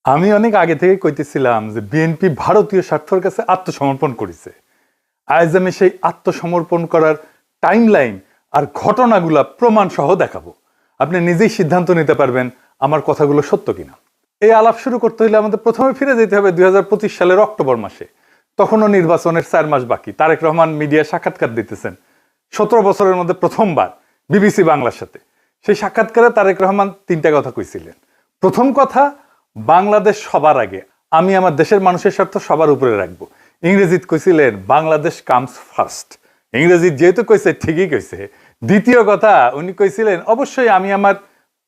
আমি অনেক আগে থেকে কইতেছিলাম যে বিএনপি ভারতীয় স্বার্থের কাছে আত্মসমর্পণ করেছে। আজ আমি সেই আত্মসমর্পণ করার টাইমলাইন আর ঘটনাগুলা প্রমাণ সহ দেখাবো। আপনি নিজেই সিদ্ধান্ত নিতে পারবেন আমার কথাগুলো সত্য কিনা। এই আলাপ শুরু করতে হলে আমাদের প্রথমে ফিরে যেতে হবে 2025 সালের অক্টোবর মাসে। তখনও নির্বাচনের 4 মাস বাকি। তারেক রহমান মিডিয়া সাক্ষাৎকার দিতেছেন 17 বছরের মধ্যে প্রথমবার বিবিসি বাংলার সাথে। সেই সাক্ষাৎকারে তারেক রহমান 3টা কথা কইছিলেন। প্রথম কথা, বাংলাদেশ সবার আগে, আমি আমার দেশের মানুষের স্বার্থ সবার উপরে রাখবো। ইংরেজিত কইছিলেন বাংলাদেশ কামস ফার্স্ট। ইংরেজিত যেহেতু কইছে ঠিকই কইছে। দ্বিতীয় কথা, উনি কইছিলেন অবশ্যই আমি আমার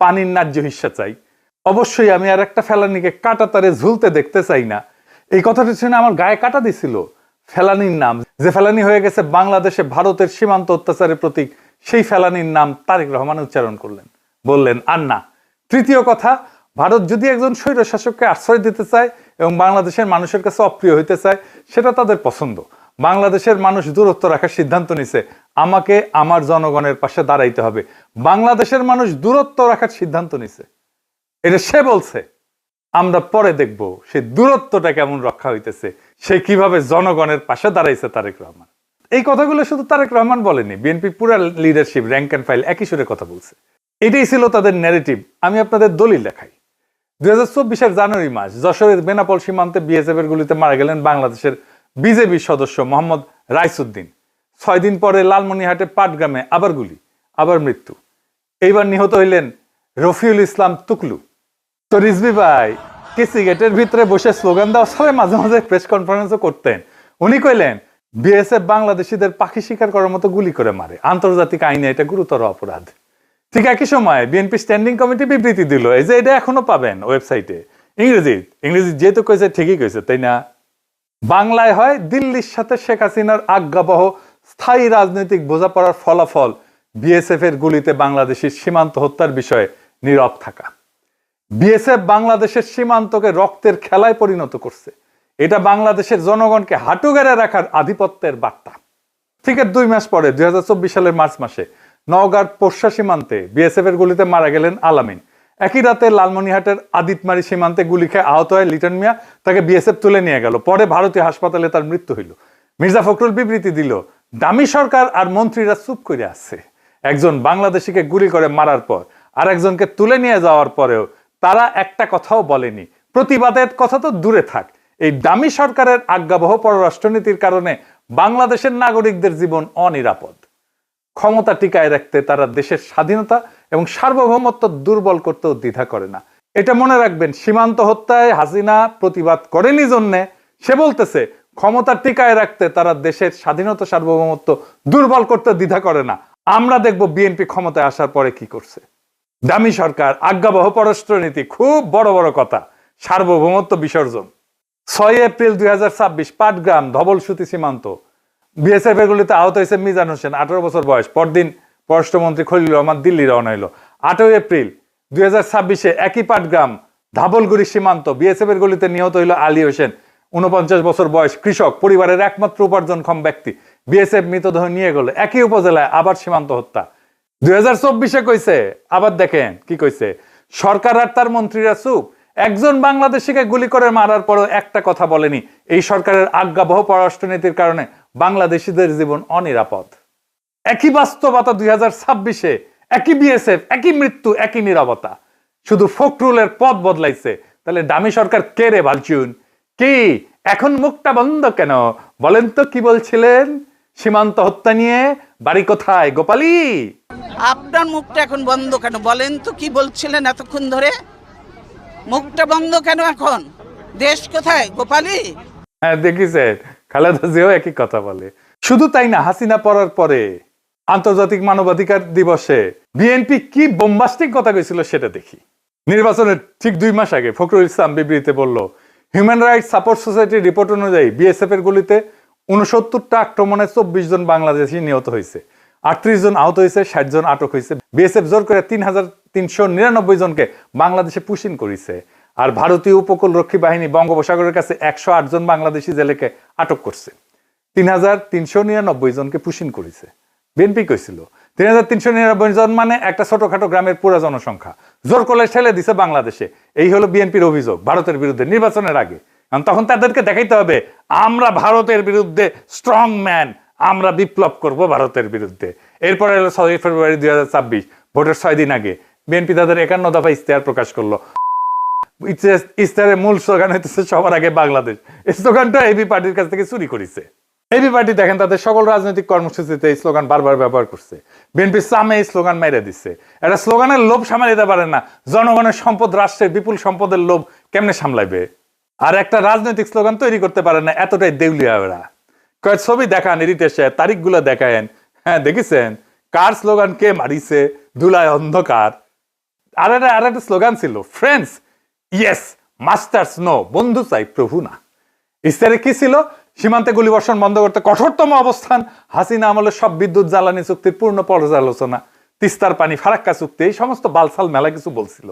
পানির ন্যায্য হিস্সা চাই, অবশ্যই আমি আর একটা ফেলানিকে কাটা তারে ঝুলতে দেখতে চাই না। এই কথাটা শুনে আমার গায়ে কাটা দিছিল। ফেলানির নাম, যে ফেলানি হয়ে গেছে বাংলাদেশে ভারতের সীমান্ত অত্যাচারের প্রতীক, সেই ফেলানির নাম তারেক রহমান উচ্চারণ করলেন, বললেন আর না। তৃতীয় কথা, ভারত যদি একজন স্বৈর শাসককে আশ্রয় দিতে চায় এবং বাংলাদেশের মানুষের কাছে অপ্রিয় হইতে চায়, সেটা তাদের পছন্দ। বাংলাদেশের মানুষ দূরত্ব রাখার সিদ্ধান্ত নিছে, আমাকে আমার জনগণের পাশে দাঁড়াইতে হবে। বাংলাদেশের মানুষ দূরত্ব রাখার সিদ্ধান্ত নিছে, এটা সে বলছে। আমরা পরে দেখব সে দূরত্বটা কেমন রক্ষা হইতেছে, সে কিভাবে জনগণের পাশে দাঁড়াইছে তারেক রহমান। এই কথাগুলো শুধু তারেক রহমান বলেনি, বিএনপি পুরা লিডারশিপ র্যাঙ্ক অ্যান্ড ফাইল একই সুরে কথা বলছে। এটাই ছিল তাদের ন্যারেটিভ। আমি আপনাদের দলিল দেখাই। 2024 জানুয়ারি মাস যশোরের বেনাপোল সীমান্তে বিএসএফ এর গুলিতে মারা গেলেন বাংলাদেশের বিজেপি সদস্য মোহাম্মদ রাইসুদ্দিন। 6 দিন পরে লালমনিরহাটে পাটগ্রামে আবার গুলি, আবার মৃত্যু। এইবার নিহত হইলেন রফিউল ইসলাম তুকলু। তো রিজভি ভাই কেসি গেটের ভিতরে বসে স্লোগান দেওয়া সবাই মাঝে মাঝে প্রেস কনফারেন্সও করতেন। উনি কইলেন বিএসএফ বাংলাদেশিদের পাখি শিকার করার মতো গুলি করে মারে, আন্তর্জাতিক আইনে এটা গুরুতর অপরাধ। ঠিক একই সময় বিএনপি স্ট্যান্ডিং কমিটি বিবৃতি দিল, এই যে এটা এখনো পাবেন ওয়েবসাইটে, ইংরেজি যেহেতু কইছে ঠিকই কইছে, তাই না? বাংলায় হয় দিল্লির সাথে শেখ হাসিনার আজ্ঞাবহ স্থায়ী রাজনৈতিক বোঝাপড়ার ফলাফল বিএসএফ এর গুলিতে বাংলাদেশের সীমান্ত হত্যার বিষয়ে নীরব থাকা। বিএসএফ বাংলাদেশের সীমান্তকে রক্তের খেলায় পরিণত করছে। এটা বাংলাদেশের জনগণকে হাঁটু গেড়ে রাখার আধিপত্যের বার্তা। ঠিক 2 মাস পরে 2024 সালের মার্চ মাসে নওগাঁর পোরশা সীমান্তে বিএসএফ এর গুলিতে মারা গেলেন আলামিন। একই রাতে লালমনিরহাটের আদিতমারি সীমান্তে গুলি খেয়ে আহত হয় লিটন মিয়া, তাকে বিএসএফ তুলে নিয়ে গেল। পরে ভারতীয় হাসপাতালে তার মৃত্যু হইল। মির্জা ফখরুল বিবৃতি দিল, দামি সরকার আর মন্ত্রীরা চুপ করে আছে। একজন বাংলাদেশিকে গুলি করে মারার পর আর একজনকে তুলে নিয়ে যাওয়ার পরেও তারা একটা কথাও বলেনি। প্রতিবাদের কথা তো দূরে থাক, এই দামি সরকারের আজ্ঞাবহ পররাষ্ট্রনীতির কারণে বাংলাদেশের নাগরিকদের জীবন অনিরাপদ। ক্ষমতা টিকায় রাখতে তারা দেশের স্বাধীনতা এবং সার্বভৌমত্ব দুর্বল করতেও দ্বিধা করে না। এটা মনে রাখবেন, সীমান্ত হত্যায় হাসিনা প্রতিবাদ করেনি জন্যে সে বলতেছে ক্ষমতা টিকায় রাখতে তারা দেশের স্বাধীনতা সার্বভৌমত্ব দুর্বল করতে দ্বিধা করে না। আমরা দেখব বিএনপি ক্ষমতায় আসার পরে কি করছে। দামি সরকার, আজ্ঞাবহ পররাষ্ট্রনীতি, খুব বড় বড় কথা, সার্বভৌমত্ব বিসর্জন। 6 এপ্রিল 2026 পাটগ্রাম ধবলসুতি সীমান্ত বিএসএফ এর গুলিতে আহত হয়েছে মিজান হোসেন, 18 বছর বয়স। পরদিন পররাষ্ট্রমন্ত্রী খলিল রহমান দিল্লি রওনা হইল। 8 এপ্রিল 2026 একই পাটগ্রাম ধাবলগুড়ি সীমান্ত বিএসএফ এর গুলিতে নিহত হইল আলী হোসেন, 49 বছর বয়স, কৃষক, পরিবারের একমাত্র উপার্জনক্ষম ব্যক্তি। বিএসএফ মৃতদেহ নিয়ে গেল। একই উপজেলায় আবার সীমান্ত হত্যা। 2024 কইছে, আবার দেখেন কি কইছে, সরকার আর তার মন্ত্রীরা চুপ। একজন বাংলাদেশিকে গুলি করে মারার পরও একটা কথা বলেনি, এই সরকারের আজ্ঞাবহ পররাষ্ট্রনীতির কারণে বাংলাদেশিদের জীবন অনিরাপদ। একই বাস্তবতা 2026, একই বিএসএফ, একই মৃত্যু, একই নীরবতা। শুধু ফখরুলের পথ বদলাইছে। তাহলে দামি সরকার কে রে ভালচুন? কি এখন মুখটা বন্ধ কেন? বলেন তো কি বলছিলেন সীমান্ত হত্যা নিয়ে? বাড়ি কোথায় গোপালী? আপনার মুখটা এখন বন্ধ কেন? বলেন তো কি বলছিলেন এতক্ষণ ধরে? মুখটা বন্ধ কেন এখন? দেশ কোথায় গোপালী? হ্যাঁ, দেখিছেন খালেদা জিয়াও একই কথা বলে। শুধু তাই না, হাসিনা পড়ার পরে আন্তর্জাতিক মানবাধিকার দিবসে বিএনপি কি বোম্বাস্টিক কথা কইছিল সেটা দেখি। নির্বাচনের ঠিক 2 মাস আগে ফখরুল ইসলাম বিবৃতিতে বলল, হিউম্যান রাইটস সাপোর্ট সোসাইটির রিপোর্ট অনুযায়ী বিএসএফ এর গুলিতে 69টা আক্রমণে 24 জন বাংলাদেশি নিহত হয়েছে, 38 জন আহত হয়েছে, 60 জন আটক হয়েছে। বিএসএফ জোর করে 3399 জনকে বাংলাদেশে পুশিন করেছে। আর ভারতীয় উপকূল রক্ষী বাহিনী বঙ্গোপসাগরের কাছে 108 জন বাংলাদেশি জেলেকে আটক করছে, 3399 জনকে পুশিন করেছে। বিএনপি কইছিল ৩,৩৯৯ জন মানে একটা ছোটখাটো গ্রামের পুরো জনসংখ্যা জোর করে ঠেলে দিছে বাংলাদেশে। এই হলো বিএনপির অভিযোগ ভারতের বিরুদ্ধে নির্বাচনের আগে। তখন তাদেরকে দেখাইতে হবে আমরা ভারতের বিরুদ্ধে স্ট্রং ম্যান, আমরা বিপ্লব করব ভারতের বিরুদ্ধে। এরপরে হলো ৬ ফেব্রুয়ারি ২০২৬, ভোটের ৬ দিন আগে বিএনপি তাদের ৫১ দফা ইশতেহার প্রকাশ করলো। ইশতেহারের মূল স্লোগান হইতেছে সবার আগে বাংলাদেশ। এই স্লোগানটা এবি পার্টির কাছ থেকে চুরি করেছে। এবি পার্টি দেখেন তাদের সকল রাজনৈতিক কর্মসূচিতে এই স্লোগান বারবার ব্যবহার করছে। বিএনপি সামনে এই স্লোগান মেরে দিচ্ছে। এটা স্লোগানের লোভ সামাল দিতে পারে না, জনগণের সম্পদ, রাষ্ট্রের বিপুল সম্পদের লোভ কেমনে সামলাইবে? আর একটা রাজনৈতিক স্লোগান তৈরি করতে পারে না, এতটাই দেউলিয়া ওরা। কয়েক ছবি দেখান, এডিটেশন তারিখগুলো দেখায়েন, হ্যাঁ দেখেছেন কার স্লোগান কে মারিছে, ধুলায় অন্ধকার। আর একটা স্লোগান ছিল ফ্রেন্ডস ইয়েস মাস্টার্স নো, বন্ধু চাই প্রভু না। ইস্তারে কি ছিল? সীমান্তে গুলিবর্ষণ বন্ধ করতে কঠোরতম অবস্থান, হাসিনা আমলের সব বিদ্যুৎ জ্বালানি চুক্তির পূর্ণ পর্যালোচনা, তিস্তার পানি, ফারাক্কা চুক্তি, এই সমস্ত বালসাল মেলা কিছু বলছিল।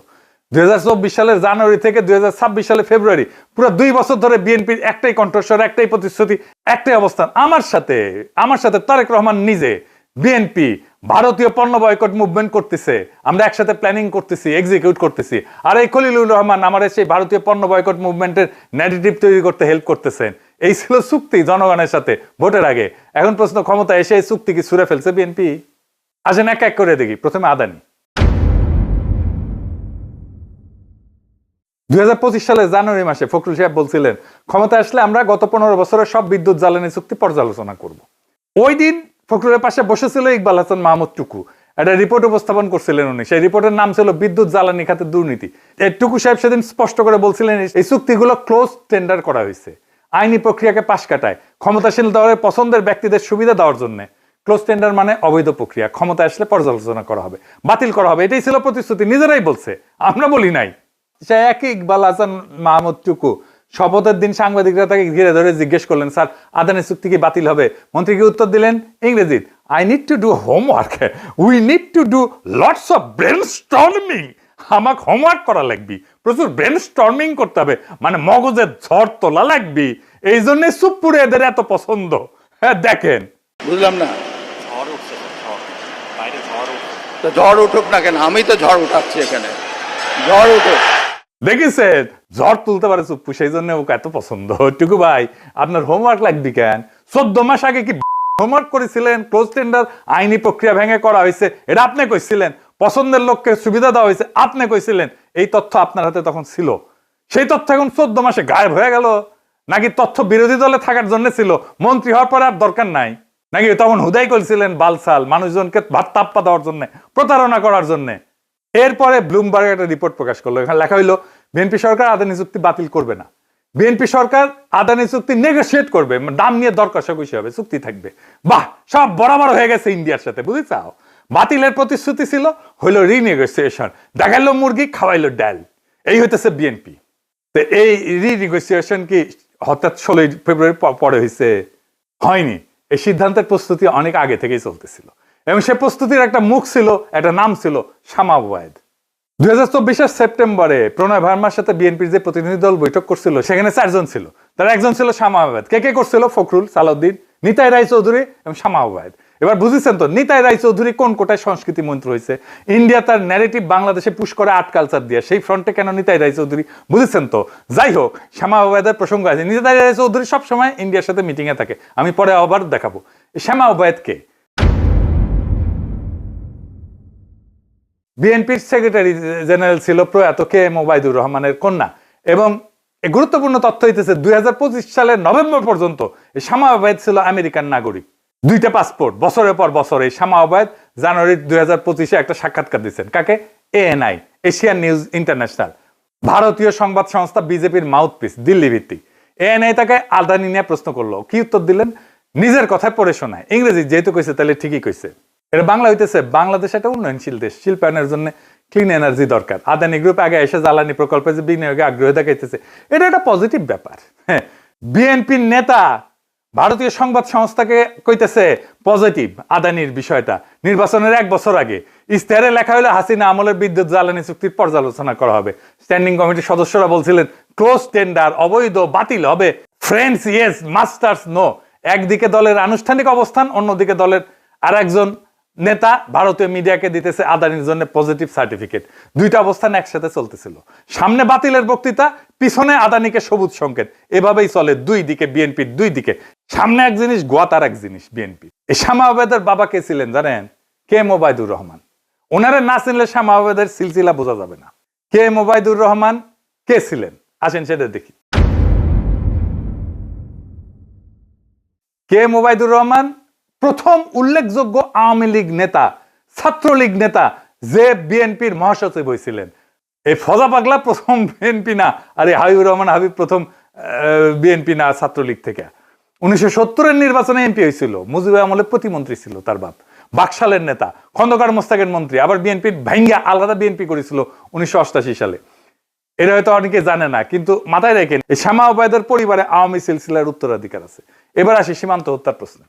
২০২৪ সালের জানুয়ারি থেকে ২০২৬ সালের ফেব্রুয়ারি পুরো ২ বছর ধরে বিএনপির একটাই কণ্ঠস্বর, একটাই প্রতিশ্রুতি, একটাই অবস্থান। আমার সাথে তারেক রহমান নিজে বিএনপি ভারতীয় পণ্য বয়কট মুভমেন্ট করতেছে, আমরা একসাথে প্ল্যানিং করতেছি, এক্সিকিউট করতেছি। আর এই খলিলুর রহমান আমার সেই ভারতীয় পণ্য বয়কট মুভমেন্টের ন্যারেটিভ তৈরি করতে হেল্প করতেছেন। এই ছিল চুক্তি জনগণের সাথে ভোটের আগে। এখন প্রশ্ন, ক্ষমতা এসে এই চুক্তি কি ছুঁড়ে ফেলছে বিএনপি? আসেন এক এক করে দেখি। প্রথমে আদানি। ২০২৫ সালের জানুয়ারি মাসে ফখরুল সাহেব বলছিলেন ক্ষমতা আসলে আমরা গত ১৫ বছরের সব বিদ্যুৎ জ্বালানি চুক্তি পর্যালোচনা করব। ওই দিন ফখরুলের পাশে বসেছিল ইকবাল হাসান মাহমুদ টুকু, একটা রিপোর্ট উপস্থাপন করছিলেন উনি। সেই রিপোর্টের নাম ছিল বিদ্যুৎ জ্বালানি খাতে দুর্নীতি। টুকু সাহেব সেদিন স্পষ্ট করে বলছিলেন এই চুক্তিগুলো ক্লোজ টেন্ডার করা হয়েছে, আইনি প্রক্রিয়াকে পাশ কাটায়, ক্ষমতাসীন দলের পছন্দের ব্যক্তিদের সুবিধা দেওয়ার জন্য। ক্লোজ টেন্ডার মানে অবৈধ প্রক্রিয়া, ক্ষমতা আসলে পর্যালোচনা করা হবে, বাতিল করা হবে, এটাই ছিল প্রতিশ্রুতি। নিজেরাই বলছে, আমরা বলি নাই। সে একই ইকবাল হাসান মাহমুদ টুকু শপথের দিন সাংবাদিকরা তাকে ঘিরে ধরে জিজ্ঞেস করলেন, স্যার আদানি চুক্তি কি বাতিল হবে? মন্ত্রী কি উত্তর দিলেন ইংরেজি, I need to do homework, we need to do lots of brainstorming. আমাকে হোমওয়ার্ক করা লাগবে, প্রচুর ব্রেনস্টর্মিং করতে হবে, মানে মগজের ঝড় তোলা লাগবে। এই জন্য সুপুরে এদের এত পছন্দ। হ্যাঁ দেখেন, বুঝলাম না। ঝড় উঠুক না কেন, আমি তো ঝড় উঠাচ্ছি এখানে, ঝড় উঠুক। দেখেছেন ঝড় তুলতে পারে চুপ্পু, সেই জন্য ওকে এত পছন্দ। টুকু ভাই আপনার হোমওয়ার্ক লাগবে কেন? 14 মাস আগে কি হোমওয়ার্ক করেছিলেন? ক্লোজ টেন্ডার আইনি প্রক্রিয়া ভেঙে করা হয়েছে, এটা আপনি কইছিলেন। পছন্দের লোককে সুবিধা দেওয়া হয়েছে, আপনি কইছিলেন। এই তথ্য আপনার হাতে তখন ছিল। সেই তথ্য এখন 14 মাসে গায়েব হয়ে গেল? নাকি তথ্য বিরোধী দলে থাকার জন্য ছিল, মন্ত্রী হওয়ার পরে আর দরকার নাই? নাকি তখন হুদাই করেছিলেন বালসাল, মানুষজনকে ভাত তাপ্পা দেওয়ার জন্য, প্রতারণা করার জন্য? এরপরে ব্লুমবার্গ একটা রিপোর্ট প্রকাশ করলো, এখানে লেখা হইলো বিএনপি সরকার আদানি চুক্তি বাতিল করবে না, বিএনপি সরকার আদানি চুক্তি নেগোশিয়েট করবে, দাম নিয়ে দর কষাকষি হবে, চুক্তি থাকবে। বাহ, সব বরাবর হয়ে গেছে ইন্ডিয়ার সাথে, বুঝেছাও? বাতিলের প্রতিশ্রুতি ছিল, হইলো রিনেগোসিয়েশন, দেখাইলো মুরগি, খাওয়াইলো ডাল। এই হইতেছে বিএনপি। তো এই রিনেগোসিয়েশন কি হঠাৎ 16 ফেব্রুয়ারি পরে হয়েছে? হয়নি। এই সিদ্ধান্তের প্রস্তুতি অনেক আগে থেকেই চলতেছিল, এবং সে প্রস্তুতির একটা মুখ ছিল, একটা নাম ছিল শামা ওবায়েদ। ২০২৪ সেপ্টেম্বরে প্রণয় ভার্মার সাথে বিএনপির যে প্রতিনিধি দল বৈঠক করছিল, সেখানে 4 জন ছিল। তার একজন ছিল শামা ওবায়েদ। কে কে করছিল? ফখরুল, সালাউদ্দিন, নিতাই রায়চৌধুরী এবং শামা ওবায়েদ। এবার বুঝেছেন তো নিতাই রায়চৌধুরী কোন কোটায় সংস্কৃতি মন্ত্রী হয়েছে? ইন্ডিয়া তার ন্যারেটিভ বাংলাদেশে পুশ করে আর্ট কালচার দিয়ে, সেই ফ্রন্টে কেন নিতাই রায়চৌধুরী? বুঝেছেন তো? যাই হোক, শ্যামা ওবায়েদের প্রসঙ্গ আছে। নিতাই রায়চৌধুরী সবসময় ইন্ডিয়ার সাথে মিটিং এ থাকে, আমি পরে আবার দেখাবো। শ্যামা ওবায়েদ কে? বিএনপির সেক্রেটারি জেনারেল ছিল প্রয়াত কে এম ওবায়দুর রহমানের কন্যা। এবং গুরুত্বপূর্ণ তথ্য হইতেছে ২০২৫ সালের নভেম্বর পর্যন্ত এই শামা ওবায়েদ ছিল আমেরিকান নাগরিক, 2টা পাসপোর্ট। বছরের পর বছর এই শামা ওবায়েদ জানুয়ারি ২০২৫ একটা সাক্ষাৎকার দিচ্ছেন। কাকে? এএনআই, এশিয়ান নিউজ ইন্টারন্যাশনাল, ভারতীয় সংবাদ সংস্থা, বিজেপির মাউথপিস, দিল্লি ভিত্তিক। এএনআই তাকে আদানি নিয়ে প্রশ্ন করলো, কি উত্তর দিলেন? নিজের কথায় পড়ে শোনায়, ইংরেজি যেহেতু কইছে তাহলে ঠিকই কইছে। এটা বাংলা হইতেছে, বাংলাদেশ একটা উন্নয়নশীল দেশ, শিল্পায়নের জন্য ক্লিন এনার্জি দরকার। আদানি গ্রুপ আগে এসে জ্বালানি প্রকল্পে যে বিনিয়োগে আগ্রহ দেখাইতেছে, এটা একটা পজিটিভ ব্যাপার। হ্যাঁ, বিএনপির নেতা ভারতীয় সংবাদ সংস্থাকে কইতেছে পজিটিভ আদানির বিষয়টা। নির্বাচনের 1 বছর আগে ইশতেহারে লেখা হলো হাসিনা আমলের বিদ্যুৎ জ্বালানি চুক্তির পর্যালোচনা করা হবে। স্ট্যান্ডিং কমিটির সদস্যরা বলছিলেন ক্লোজ টেন্ডার অবৈধ, বাতিল হবে, ফ্রেন্ডস ইয়েস মাস্টার্স নো। একদিকে দলের আনুষ্ঠানিক অবস্থান, অন্যদিকে দলের আর একজন নেতা ভারতীয় মিডিয়াকে দিতেছে আদানির জন্য পজিটিভ সার্টিফিকেট। দুইটা অবস্থান একসাথে চলতেছিল, সামনে বাতিলের বক্তৃতা, পিছনে আদানিকে সবুজ সংকেত। এভাবেই চলে দুই দিকে, বিএনপির দুই দিকে। সামনে এক জিনিস, গোয়া তার এক জিনিস। বিএনপি এই শামা আবেদের বাবা কে ছিলেন জানেন? K M Obaidur Rahman. ওনারা না চিনলে শামা আবেদের সিলসিলা বোঝা যাবে না। কে এম ওবায়দুর রহমান কে ছিলেন আসেন সেটা দেখি। কে এম ওবায়দুর রহমান প্রথম উল্লেখযোগ্য আওয়ামী লীগ নেতা, ছাত্রলীগ নেতা, যে বিএনপির মহাসচিব হয়েছিলেন। এই ফজা পাগলা প্রথম বিএনপি না, আর এই হাবিবুর রহমান হাবিব প্রথম বিএনপি না, ছাত্রলীগ থেকে। 1970-এর নির্বাচনে এমপি হয়েছিল, মুজিবুর আমলে প্রতিমন্ত্রী ছিল তার বাপ, বাকশালের নেতা, খন্দকার মোস্তাকের মন্ত্রী, আবার বিএনপির ভাঙ্গা আলাদা বিএনপি করেছিল 1988 সালে। এটা হয়তো অনেকে জানে না, কিন্তু মাথায় রাখেন এই শামা ওবায়দের পরিবারে আওয়ামী সিলসিলার উত্তরাধিকার আছে। এবার আসি সীমান্ত হত্যার প্রশ্নে।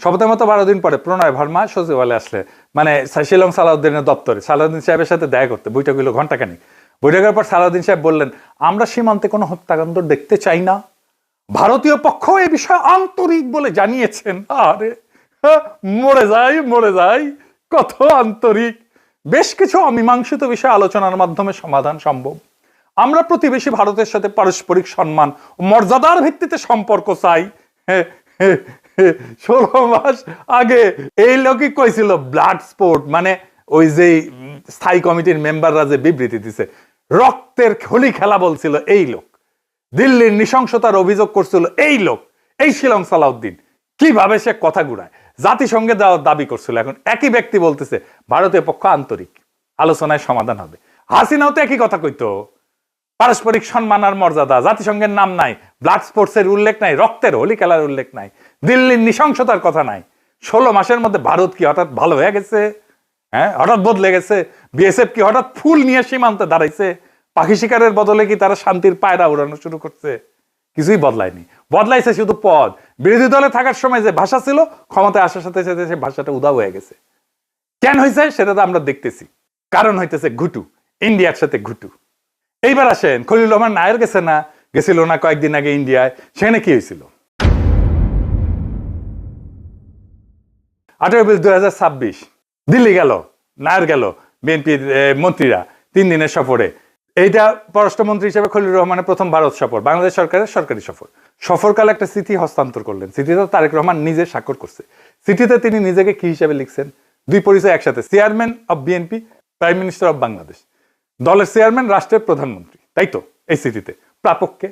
শপথের মতো 12 দিন পরে প্রণয় ভার্মা সচিবালয়ে আসলে, মানে শিলং সালাউদ্দিনের দপ্তরে সালাউদ্দিন সাহেবের সাথে দেখা করতে। বৈঠক হইল ঘন্টাখানিক। বৈঠকের পর সালাউদ্দিন সাহেব বললেন, আমরা সীমান্তে কোনো হত্যাকাণ্ড দেখতে চাই না। ভারতীয় পক্ষ এ বিষয়ে আন্তরিক বলে জানিয়েছেন। আরে মরে যাই, কত আন্তরিক। বেশ কিছু অমীমাংসিত বিষয় আলোচনার মাধ্যমে সমাধান সম্ভব। আমরা প্রতিবেশী ভারতের সাথে পারস্পরিক সম্মান ও মর্যাদার ভিত্তিতে সম্পর্ক চাই। 16 মাস আগে এই লোকই কইছিল ব্লাড স্পোর্ট, মানে ওই যে স্থায়ী কমিটির মেম্বাররা যে বিবৃতি দিছে, রক্তের হোলি খেলা বলছিল এই লোক। দিল্লির নৃশংসতার অভিযোগ করছিল এই লোক, এই শিলং সালাউদ্দিন। কিভাবে সে কথা ঘুরায়, জাতিসংঘে যাওয়ার দাবি করছিল। এখন একই ব্যক্তি বলতেছে ভারতীয় পক্ষ আন্তরিক, আলোচনায় সমাধান হবে। হাসিনাও তো একই কথা কইতো, পারস্পরিক সম্মান আর মর্যাদা, জাতিসংঘের নাম নাই, ব্লাড স্পোর্টস এর উল্লেখ নাই, রক্তের হোলি খেলার উল্লেখ নাই, দিল্লির নৃশংসতার কথা নাই। 16 মাসের মধ্যে ভারত কি হঠাৎ ভালো হয়ে গেছে? হ্যাঁ, হঠাৎ বদলে গেছে? বিএসএফ কি হঠাৎ ফুল নিয়ে সীমান্তে দাঁড়াইছে? পাখি শিকারের বদলে কি তারা শান্তির পায়রা উড়ানো শুরু করছে? কিছুই বদলায়নি। বদলাইছে শুধু পদ। বিরোধী দলে থাকার সময় যে ভাষা ছিল, ক্ষমতায় আসার সাথে সাথে সে ভাষাটা উধাও হয়ে গেছে। কেন হয়েছে সেটা তো আমরা দেখতেছি। কারণ হইতেছে ঘুটু, ইন্ডিয়ার সাথে ঘুটু। এইবার আসেন, খলিল রহমান নায়ার গেছিল না কয়েকদিন আগে ইন্ডিয়ায়? সেখানে কি হয়েছিল? 18 এপ্রিল 2026 দিল্লি গেল, নায়ার গেল, বিএনপির মন্ত্রীরা 3 দিনের সফরে। এইটা পররাষ্ট্রমন্ত্রী হিসেবে খলিল রহমানের প্রথম ভারত সফর, বাংলাদেশ সরকারের সরকারি সফর। সফরকালে একটা চিঠি হস্তান্তর করলেন। চিঠিতে তারেক রহমান নিজে স্বাক্ষর করছে। চিঠিতে তিনি নিজেকে কি হিসেবে লিখছেন? দুই পরিচয় একসাথে, chairman of BNP, prime minister of Bangladesh. দলের চেয়ারম্যান, রাষ্ট্রের প্রধানমন্ত্রী, তাই তো? এই চিঠিতে প্রাপককে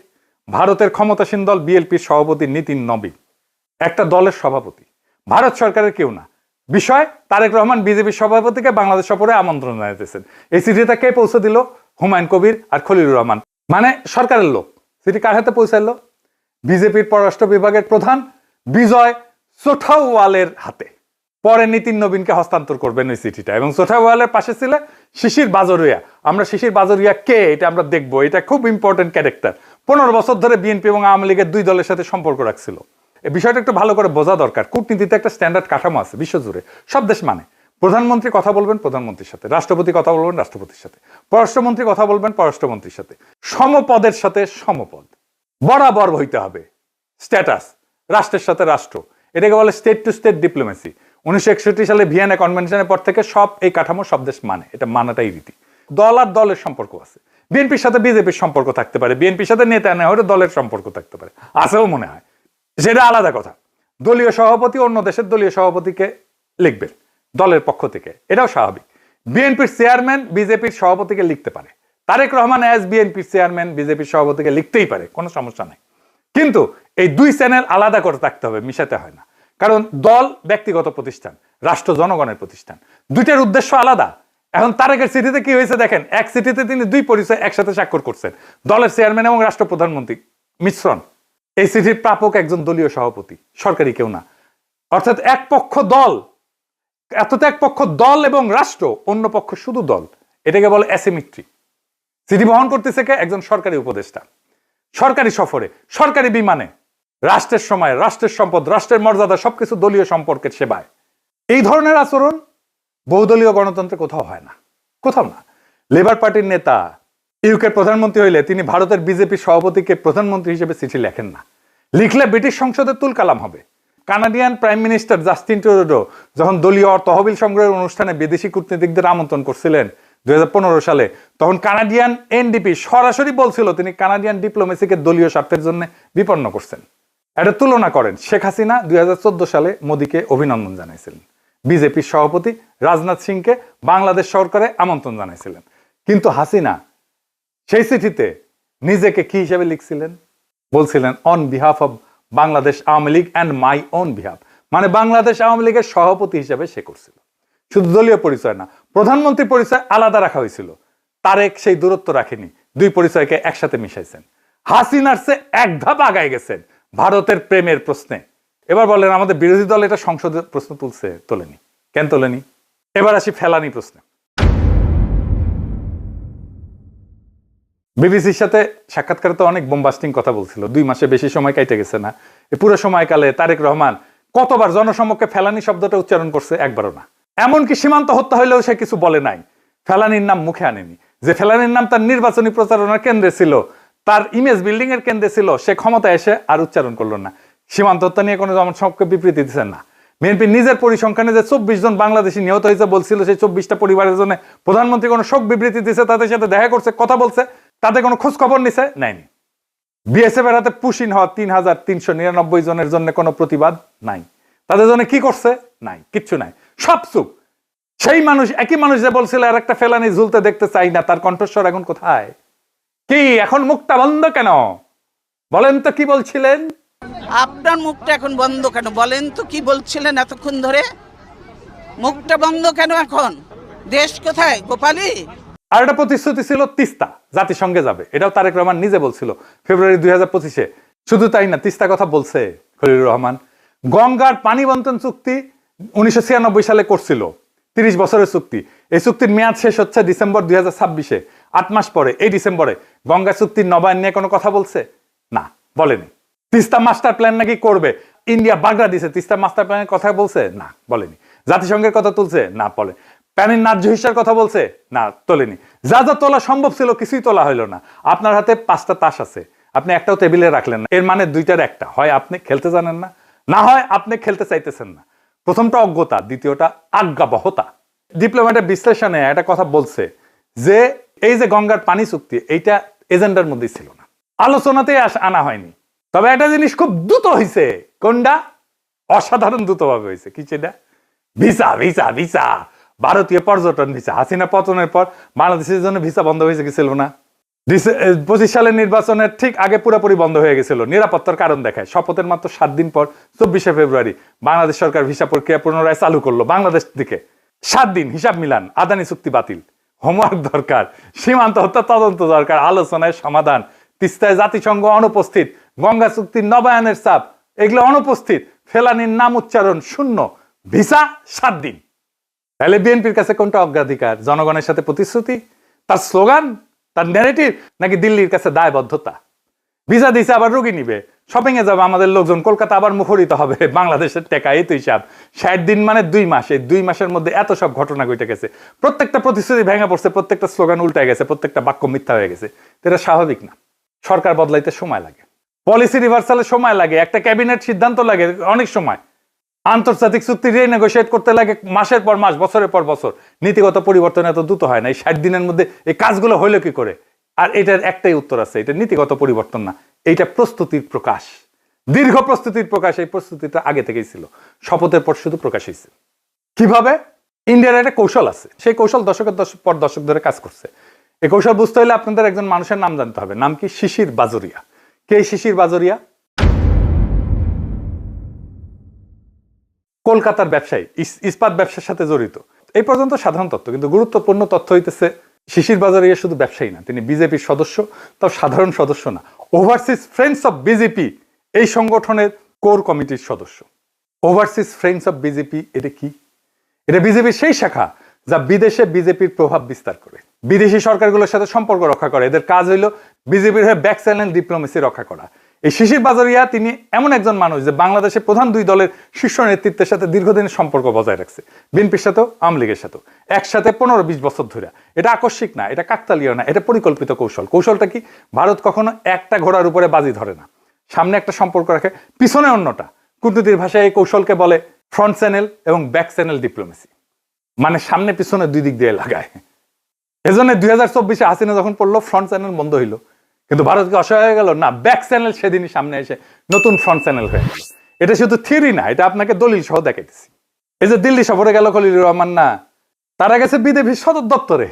ভারতের ক্ষমতাসীন দল বিএনপির সভাপতি নীতিন নবী, একটা দলের সভাপতি, ভারত সরকারের কেউ না। বিষয়, তারেক রহমান বিজেপির সভাপতিকে বাংলাদেশ সফরে আমন্ত্রণ জানাইতেছেন। এই চিঠিটা কে পৌঁছে দিল? হুমায়ুন কবির আর খলিলুর রহমান, মানে সরকারের লোক। চিঠি কার হাতে পৌঁছাইলো? বিজেপির পররাষ্ট্র বিভাগের প্রধান বিজয় চোঠাওয়ালের হাতে। পরে নীতিন নবীনকে হস্তান্তর করবেন ওই চিঠিটা। এবং চোঠাওয়ালের পাশে ছিল শিশির বাজরিয়া। আমরা শিশির বাজরিয়া কে এটা আমরা দেখবো। এটা খুব ইম্পর্টেন্ট ক্যারেক্টার। 15 বছর ধরে বিএনপি এবং আওয়ামী লীগের দুই দলের সাথে সম্পর্ক রাখছিল। এই বিষয়টা একটু ভালো করে বোঝা দরকার। কূটনীতিতে একটা স্ট্যান্ডার্ড কাঠামো আছে বিশ্বজুড়ে, সব দেশ মানে। প্রধানমন্ত্রী কথা বলবেন প্রধানমন্ত্রীর সাথে, রাষ্ট্রপতি কথা বলবেন রাষ্ট্রপতির সাথে, পররাষ্ট্রমন্ত্রী কথা বলবেন পররাষ্ট্রমন্ত্রীর সাথে। সমপদের সাথে সমপদ, বরাবর হইতে হবে। স্ট্যাটাস, রাষ্ট্রের সাথে রাষ্ট্র, এটাকে বলে স্টেট টু স্টেট ডিপ্লোমেসি। 1961 সালে ভিয়েনা কনভেনশনের পর থেকে সব এই কাঠামো সব দেশ মানে, এটা মানাটাই রীতি। দল আর দলের সম্পর্ক আছে। বিএনপির সাথে বিজেপির সম্পর্ক থাকতে পারে, বিএনপির সাথে নেতা নেওয়া হলে দলের সম্পর্ক থাকতে পারে, আছেও মনে হয়, সেটা আলাদা কথা। দলীয় সভাপতি অন্য দেশের দলীয় সভাপতিকে লিখবেন দলের পক্ষ থেকে, এটাও স্বাভাবিক। বিএনপির চেয়ারম্যান বিজেপির সভাপতিকে লিখতে পারে, তারেক রহমান অ্যাজ বিএনপির চেয়ারম্যান বিজেপির সভাপতিকে লিখতেই পারে, কোনো সমস্যা নাই। কিন্তু এই দুই চ্যানেল আলাদা করে থাকতে হবে, মিশাতে হয় না। কারণ দল ব্যক্তিগত প্রতিষ্ঠান, রাষ্ট্র জনগণের প্রতিষ্ঠান, দুইটার উদ্দেশ্য আলাদা। এখন তারেকের চিঠিতে কি হয়েছে দেখেন, এক চিঠিতে তিনি দুই পরিচয় একসাথে স্বাক্ষর করছেন, দলের চেয়ারম্যান এবং রাষ্ট্র প্রধানমন্ত্রী মিশ্রণ। এই চিঠির প্রাপক একজন দলীয় সভাপতি, সরকারি কেউ না। অর্থাৎ এক পক্ষ দল, এতটা এক পক্ষ দল এবং রাষ্ট্র, অন্য পক্ষ শুধু দল, এটাকে বলে অ্যাসিমিট্রি। চিঠি বহন করতেছে কে? একজন সরকারি উপদেষ্টা, সরকারি সফরে, সরকারি বিমানে, রাষ্ট্রের সময়, রাষ্ট্রের সম্পদ, রাষ্ট্রের মর্যাদা সবকিছু দলীয় সম্পর্কের সেবায়। এই ধরনের আচরণ বহুদলীয় গণতন্ত্রে কোথাও হয় না, কোথাও না। লেবার পার্টির নেতা ইউকের প্রধানমন্ত্রী হইলে তিনি ভারতের বিজেপি সভাপতিকে প্রধানমন্ত্রী হিসেবে চিঠি লেখেন না, লিখলে ব্রিটিশ সংসদে তুলকালাম হবে। Canadian prime minister Justin Trudeau যখন দলীয় তহবিল সংগ্রহের অনুষ্ঠানে বিদেশি কূটনীতিকদের আমন্ত্রণ করছিলেন 2015 সালে, তখন কানাডিয়ান এনডিপি সরাসরি বলছিল তিনি কানাডিয়ান ডিপ্লোমেসিকে দলীয় স্বার্থের জন্য বিপন্ন করছেন। এটা তুলনা করেন, শেখ হাসিনা 2014 সালে মোদীকে অভিনন্দন জানাইছিলেন, বিজেপির সভাপতি রাজনাথ সিংকে বাংলাদেশ সরকারে আমন্ত্রণ জানাইছিলেন, কিন্তু হাসিনা সেই চিঠিতে নিজেকে কি হিসেবে লিখছিলেন? বলছিলেন on behalf of Bangladesh Awami League and my own behalf, মানে বাংলাদেশ আওয়ামী লীগের সভাপতি হিসেবে সে করছিল। শুধু দলীয় পরিচয় না, প্রধানমন্ত্রী পরিচয় আলাদা রাখা হয়েছিল। তারেক সেই দূরত্ব রাখেনি, দুই পরিচয়কে একসাথে মিশাইছেন। হাসিনার সে এক ধাপ আগায় গেছেন ভারতের প্রেমের প্রশ্নে। এবার বলেন আমাদের বিরোধী দল এটা সংসদে প্রশ্ন তোলেনি কেন? তোলেনি। এবার আসি ফেলানি প্রশ্নে। বিবিসির সাথে সাক্ষাৎকারে তো অনেক বোমবাস্টিং কথা বলছিল, 2 মাসে বেশি সময় কাটে গেছে না। এই পুরো সময়কালে তারেক রহমান কতবার জনসমক্ষে ফেলানি শব্দটা উচ্চারণ করছে? একবারও না। এমনকি সীমান্ত হত্যা হইলেও সে কিছু বলে নাই, ফেলানির নাম মুখে আনেনি। যে ফেলানির নাম তার নির্বাচনী প্রচারণার কেন্দ্রে ছিল, তার ইমেজ বিল্ডিং এর কেন্দ্রে ছিল, সে ক্ষমতায় এসে আর উচ্চারণ করলো না। সীমান্ত হত্যা নিয়ে কোনো জনসমক্ষে বিবৃতি দিচ্ছেন না। বিএনপি নিজের পরিসংখ্যানে যে 24 জন বাংলাদেশি নিহত হয়েছে বলছিল, সেই 24টা পরিবারের জন্য প্রধানমন্ত্রী কোনো শোক বিবৃতি দিচ্ছে, তাদের সাথে দেখা করছে, কথা বলছে, তাদের কোনো খোঁজ খবর নিছে? নেয়নি। বিএসএফ এর হাতে পুশিন হওয়া 3399 জনের জন্য কোনো প্রতিবাদ নাই। তাদের জন্য কি করছে? নাই, কিচ্ছু নাই, সব চুপ। সেই মানুষ, একই মানুষ যে বলছিল আর একটা ফেলানি ঝুলতে দেখতে চাই না, তার কণ্ঠস্বর এখন কোথায়? কি এখন মুখটা বন্ধ কেন? বলেন তো কি বলছিলেন? আপনার মুখটা এখন বন্ধ কেন? বলেন তো কি বলছিলেন এতক্ষণ ধরে? মুখটা বন্ধ কেন এখন? দেশ কোথায় গোপালী? আর একটা প্রতিশ্রুতি ছিল তিস্তা জাতিসংঘে যাবে, এটাও তারেক রহমান নিজে বলছিল ফেব্রুয়ারি 2025-এ। শুধু তাই না, তিস্তা কথা বলছে খলিলুর রহমান। গঙ্গার পানি বন্টন চুক্তি 1996 সালে করছিল, 30 বছরের চুক্তি। এই চুক্তির মেয়াদ শেষ হচ্ছে ডিসেম্বর 2026-এ। 8 মাস পরে, এই ডিসেম্বরে গঙ্গা চুক্তির নবায়ন নিয়ে কোনো কথা বলছে? না, বলেনি। তিস্তা মাস্টার প্ল্যান নাকি করবে, ইন্ডিয়া বাগড়া দিছে, তিস্তা মাস্টার প্ল্যানের কথা বলছে? না, বলেনি। জাতিসংঘের কথা তুলছে? না, বলে। প্যানের ন্যায্য হিসার কথা বলছে? না, তোলেনি। যা যা তোলা সম্ভব ছিল কিছুই তোলা হইল না। আপনার হাতে 5টা তাস আছে, আপনি একটাও টেবিলে রাখলেন না। এর মানে 2টার একটা, হয় আপনি খেলতে জানেন না, না হয় আপনি খেলতে চাইতেছেন না। প্রথমটা অজ্ঞতা, দ্বিতীয়টা আজ্ঞাবহতা। ডিপ্লোম্যাটের বিশ্লেষণে একটা কথা বলছে যে এই যে গঙ্গার পানি চুক্তি, এইটা এজেন্ডার মধ্যেই ছিল না, আলোচনাতেই আনা হয়নি। তবে একটা জিনিস খুব দ্রুত হয়েছে। কোনটা? অসাধারণ দ্রুতভাবে হয়েছে। কি সেটা? ভিসা ভিসা ভিসা, ভারতীয় পর্যটন ভিসা। হাসিনা পতনের পর বাংলাদেশের জন্য ভিসা বন্ধ হয়েছে, কি ছিল না? 25 সালের নির্বাচনের ঠিক আগে পুরোপুরি বন্ধ হয়ে গেছিল, নিরাপত্তার কারণ দেখায়। শপথের মাত্র 7 দিন পর 24শে ফেব্রুয়ারি বাংলাদেশ সরকার ভিসা প্রক্রিয়া পুনরায় চালু করলো বাংলাদেশ দিকে। 7 দিন হিসাব মিলান, আদানি চুক্তি বাতিল, হোমওয়ার্ক দরকার, সীমান্ত হত্যা তদন্ত দরকার, আলোচনায় সমাধান, তিস্তায় জাতিসংঘ অনুপস্থিত, গঙ্গা চুক্তির নবায়নের চাপ, এগুলো অনুপস্থিত, ফেলানির নাম উচ্চারণ শূন্য, ভিসা 7 দিন। তাহলে বিএনপির কাছে কোনটা অগ্রাধিকার? জনগণের সাথে প্রতিশ্রুতি, তার স্লোগান, তার ন্যারেটিভ, নাকি দিল্লির কাছে দায়বদ্ধতা? ভিসা দিছে আবার রোগী নিবে, শপিং এ যাবে আমাদের লোকজন, কলকাতা আবার মুখরিত হবে বাংলাদেশের টাকা। এই তো হিসাব। 60 দিন মানে 2 মাস। এই 2 মাসের মধ্যে এত সব ঘটনা ঘটে গেছে, প্রত্যেকটা প্রতিশ্রুতি ভেঙে পড়ছে, প্রত্যেকটা স্লোগান উল্টে গেছে, প্রত্যেকটা বাক্য মিথ্যা হয়ে গেছে। এটা স্বাভাবিক না। সরকার বদলাইতে সময় লাগে, পলিসি রিভার্সালে সময় লাগে, একটা ক্যাবিনেট সিদ্ধান্ত লাগে অনেক সময়, আন্তর্জাতিক চুক্তি রিনেগোশিয়েট করতে লাগে মাসের পর মাস, বছরের পর বছর। নীতিগত পরিবর্তন এত দ্রুত হয় না। এই 60 দিনের মধ্যে এই কাজগুলো হইলো কি করে? আর এটার একটাই উত্তর আছে, এটা নীতিগত পরিবর্তন না, এইটা প্রস্তুতির প্রকাশ, দীর্ঘ প্রস্তুতির প্রকাশ। এই প্রস্তুতিটা আগে থেকেই ছিল, শপথের পর শুধু প্রকাশ হয়েছে। কিভাবে? ইন্ডিয়ার একটা কৌশল আছে, সেই কৌশল দশকের পর দশক ধরে কাজ করছে। এই কৌশল বুঝতে হলে আপনাদের একজন মানুষের নাম জানতে হবে। নাম কি? শিশির বাজোরিয়া। কে শিশির বাজোরিয়া? কলকাতার ব্যবসায়ী, ইস্পাত ব্যবসার সাথে জড়িত। এই পর্যন্ত সাধারণ তথ্য, কিন্তু গুরুত্বপূর্ণ তথ্য হইতেছে শিশির বাজোরিয়া শুধু ব্যবসায়ী না, তিনি বিজেপির সদস্য, তাও সাধারণ সদস্য না, ওভারসিজ ফ্রেন্ডস অফ বিজেপি এই সংগঠনের কোর কমিটির সদস্য। ওভারসিজ ফ্রেন্ডস অফ বিজেপি এটা কি? এটা বিজেপির সেই শাখা যা বিদেশে বিজেপির প্রভাব বিস্তার করে, বিদেশি সরকারগুলোর সাথে সম্পর্ক রক্ষা করে। এদের কাজ হইল বিজেপির হয়ে ব্যাক চ্যানেল ডিপ্লোমেসি রক্ষা করা। এই শিশির বাজোরিয়া তিনি এমন একজন মানুষ যে বাংলাদেশের প্রধান 2 দলের শীর্ষ নেতৃত্বের সাথে দীর্ঘদিনের সম্পর্ক বজায় রাখছে, বিএনপির সাথেও আওয়ামী লীগের সাথেও, একসাথে 15-20 বছর ধরে। এটা আকস্মিক না, এটা কাকতালীয় না, এটা পরিকল্পিত কৌশল। কৌশলটা কি? ভারত কখনো একটা ঘোড়ার উপরে বাজি ধরে না, সামনে একটা সম্পর্ক রাখে, পিছনে অন্যটা। কূটনীতির ভাষায় এই কৌশলকে বলে ফ্রন্ট চ্যানেল এবং ব্যাক চ্যানেল ডিপ্লোমেসি, মানে সামনে পিছনে দুই দিক দিয়ে লাগায়। এজন্য 2024 হাসিনা যখন পড়লো ফ্রন্ট চ্যানেল বন্ধ হইলো, কিন্তু ভারতকে অসহায় হয়ে গেল না, ব্যাক চ্যানেল সেদিনই সামনে এসে নতুন ফ্রন্ট চ্যানেল হয়ে গেল। এটা শুধু থিওরি না, এটা আপনাকে দলিল সহ দেখাইতেছি। এই যে দিল্লি সফরে গেল খলিলুর রহমান, না তারা গেছে বিজেপির সদর দপ্তরে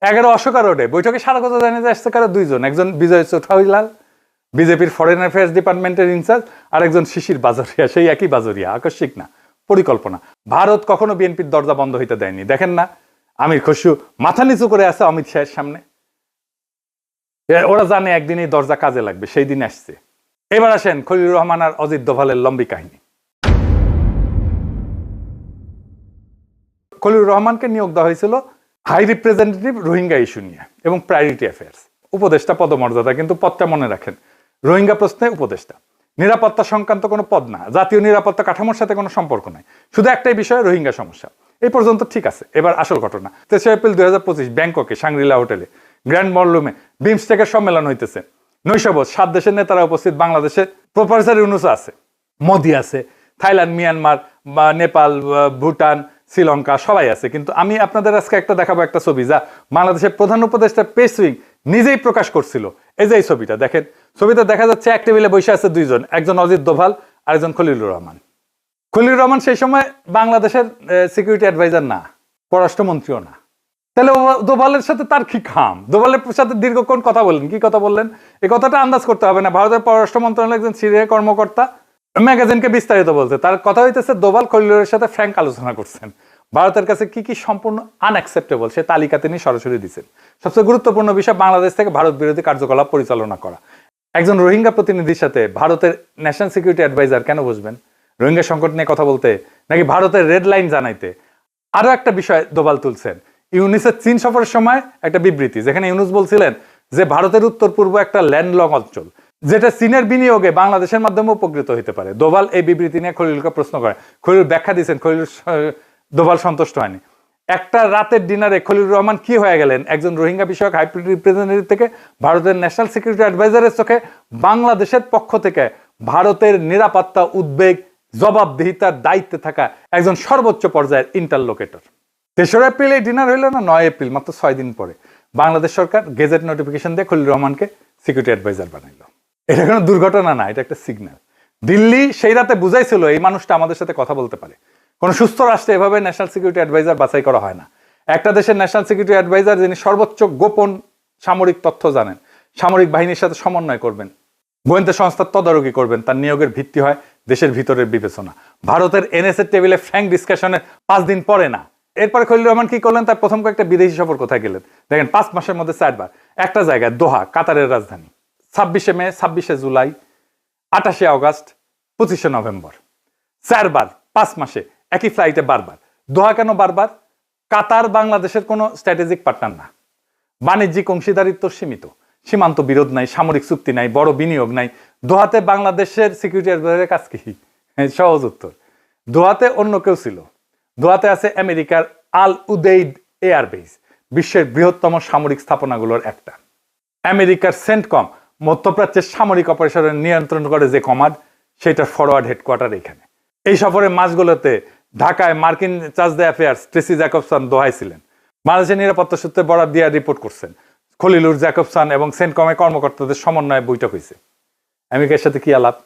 11 অশোকা রোডে। বৈঠকে সারা কথা জানিয়ে আসছে কারো দুইজন, একজন বিজয় চৌঠাইলাল বিজেপির ফরেন অ্যাফেয়ার্স ডিপার্টমেন্টের ইনচার্জ, আর একজন শিশির বাজরিয়া, সেই একই বাজরিয়া, আকস্মিক না, পরিকল্পনা। ভারত কখনো বিএনপির দরজা বন্ধ হইতে দেয়নি। দেখেন না আমির খসরু মাথা নিচু করে আছে অমিত শাহের সামনে, ওরা জানে একদিন এই দরজা কাজে লাগবে, সেই দিন আসছে। এবার আসেন খলিলুর রহমান আর অজিত দোভালের লম্বি কাহিনী। খলিলুর রহমানকে নিয়োগ দেওয়া হয়েছিল হাই রিপ্রেজেন্টেটিভ রোহিঙ্গা ইস্যু নিয়ে এবং প্রায়োরিটি অ্যাফেয়ার্স, উপদেষ্টা পদমর্যাদা, কিন্তু পদটা মনে রাখেন, রোহিঙ্গা প্রশ্নে উপদেষ্টা। নিরাপত্তা সংক্রান্ত কোনো পদ না, জাতীয় নিরাপত্তা কাঠামোর সাথে কোনো সম্পর্ক নাই, শুধু একটাই বিষয়, রোহিঙ্গা সমস্যা। এই পর্যন্ত ঠিক আছে। এবার আসল ঘটনা। 3 এপ্রিল 2025 ব্যাংককে সাংগ্রিলা হোটেলে গ্র্যান্ড বলরুমে বিমস্টেকের সম্মেলন হইতেছে। নৈশভোজ, 7 দেশের নেতারা উপস্থিত। বাংলাদেশে প্রফেসর ইউনূস আছে, মোদি আছে, থাইল্যান্ড, মিয়ানমার, নেপাল, ভুটান, শ্রীলঙ্কা, সবাই আছে। কিন্তু আমি আপনাদের আজকে একটা দেখাবো, একটা ছবি যা বাংলাদেশের প্রধান উপদেষ্টা পেস উইং নিজেই প্রকাশ করছিল। এই যে এই ছবিটা দেখেন, ছবিতে দেখা যাচ্ছে এক টেবিলে বসে আছে দুইজন, একজন অজিত দোভাল আর একজন খলিলুর রহমান। খলিলুর রহমান সেই সময় বাংলাদেশের সিকিউরিটি অ্যাডভাইজার না, পররাষ্ট্রমন্ত্রীও না। তাহলে দোভালের সাথে তার কি খাম? দোভালের সাথে দীর্ঘক্ষণ কথা বললেন, কি কথা বললেন এই কথাটা আন্দাজ করতে হবে না। ভারতের পররাষ্ট্র মন্ত্রণালয়ের একজন সিনিয়র কর্মকর্তা ম্যাগাজিনকে বিস্তারিত বলছে, তার কথা হইতেছে দোভাল খলিলুরের সাথে ফ্র্যাঙ্ক আলোচনা করছেন, ভারতের কাছে কি কি সম্পূর্ণ আনঅ্যাকসেপ্টেবল সে তালিকা তিনি সরাসরি দিচ্ছেন। সবচেয়ে গুরুত্বপূর্ণ বিষয়, বাংলাদেশ থেকে ভারত বিরোধী কার্যকলাপ পরিচালনা করা। একজন রোহিঙ্গা প্রতিনিধির সাথে ভারতের ন্যাশনাল সিকিউরিটি অ্যাডভাইজার কেন বসবেন? রোহিঙ্গা সংকট নিয়ে কথা বলতে, নাকি ভারতের রেড লাইন জানাইতে? আরো একটা বিষয় দোভাল তুলছেন, ইউনুসের চীন সফরের সময় একটা বিবৃতি, যেখানে ইউনুস বলছিলেন যে ভারতের উত্তর পূর্ব একটা ল্যান্ডলক অঞ্চল, যেটা চীনের বিনিয়োগে বাংলাদেশের মাধ্যমে উপকৃত হতে পারে। দোভাল এই বিবৃতি নিয়ে খলিলুরকে প্রশ্ন করে, খলিলুর ব্যাখ্যা দিয়েছেন, খলিলুর দোভাল সন্তুষ্ট হয়নি। একটা রাতের ডিনারে খলিলুর রহমান কি হয়ে গেলেন, একজন রোহিঙ্গা বিষয়ক হাই রিপ্রেজেন্টেটিভ থেকে ভারতের ন্যাশনাল সিকিউরিটি অ্যাডভাইজারের চোখে বাংলাদেশের পক্ষ থেকে ভারতের নিরাপত্তা উদ্বেগ, জবাবদিহিতার দায়িত্বে থাকা একজন সর্বোচ্চ পর্যায়ের ইন্টারলোকেটর। 3 এপ্রিল এই ডিনার হইল না, 9 এপ্রিল, মাত্র 6 দিন পরে বাংলাদেশ সরকার গেজেট নোটিফিকেশন দিয়ে খলিলুর রহমানকে সিকিউরিটি অ্যাডভাইজার বানাইল। এটা কোনো দুর্ঘটনা না, এটা একটা সিগন্যাল। দিল্লি সেই রাতে বুঝাইছিল এই মানুষটা আমাদের সাথে কথা বলতে পারে। কোন সুস্থ রাষ্ট্রে এভাবে ন্যাশনাল সিকিউরিটি অ্যাডভাইজার বাছাই করা হয় না। একটা দেশের ন্যাশনাল সিকিউরিটি অ্যাডভাইজার যিনি সর্বোচ্চ গোপন সামরিক তথ্য জানেন, সামরিক বাহিনীর সাথে সমন্বয় করবেন, গোয়েন্দা সংস্থার তদারকি করবেন, তার নিয়োগের ভিত্তি হয় দেশের ভিতরের বিবেচনা। ভারতের এনএসএ টেবিলে ফ্র্যাঙ্ক ডিসকাশনের 5 দিন পরে না। এরপরে খলিলুর রহমান কি করলেন, তার প্রথম কয়েকটা বিদেশি সফর কোথায় গেলেন দেখেন, 5 মাসের মধ্যে 4 বার। একটা জায়গায় দোহা, কাতারের রাজধানী, 26 মে, 26 জুলাই, 28 আগস্ট, 25 নভেম্বর, 4 বার 5 মাসে একই ফ্লাইটে বারবার। দোহা কেন বারবার? কাতার বাংলাদেশের কোনো স্ট্র্যাটেজিক পার্টনার না, বাণিজ্যিক অংশীদারিত্ব সীমিত, সীমান্ত বিরোধ নাই, সামরিক চুক্তি নাই, বড় বিনিয়োগ নাই। দোহাতে বাংলাদেশের সিকিউরিটি অ্যাডভাইজারের কাজ কি? সহজ উত্তর, দোহাতে অন্য কেউ ছিল। দোহাতে আছে আমেরিকার আল উদেইদ এয়ারবেস, বিশ্বের বৃহত্তম সামরিক স্থাপনাগুলোর একটা। আমেরিকার সেন্টকম, মধ্যপ্রাচ্যের সামরিক অপারেশনের নিয়ন্ত্রণ করে যে কমান্ড, সেটার ফরওয়ার্ড হেডকোয়ার্টার এখানে। এই সফরের মাসগুলোতে ঢাকায় মার্কিন charge d' affaires Tracy Jacobson দোহায় ছিলেন। বাংলাদেশের নিরাপত্তা সূত্রে বরাত দিয়ে রিপোর্ট করছেন, খলিলুর, জ্যাকবসন এবং সেন্টকমের কর্মকর্তাদের সমন্বয়ে বৈঠক হয়েছে। আমেরিকার সাথে কি আলাপ?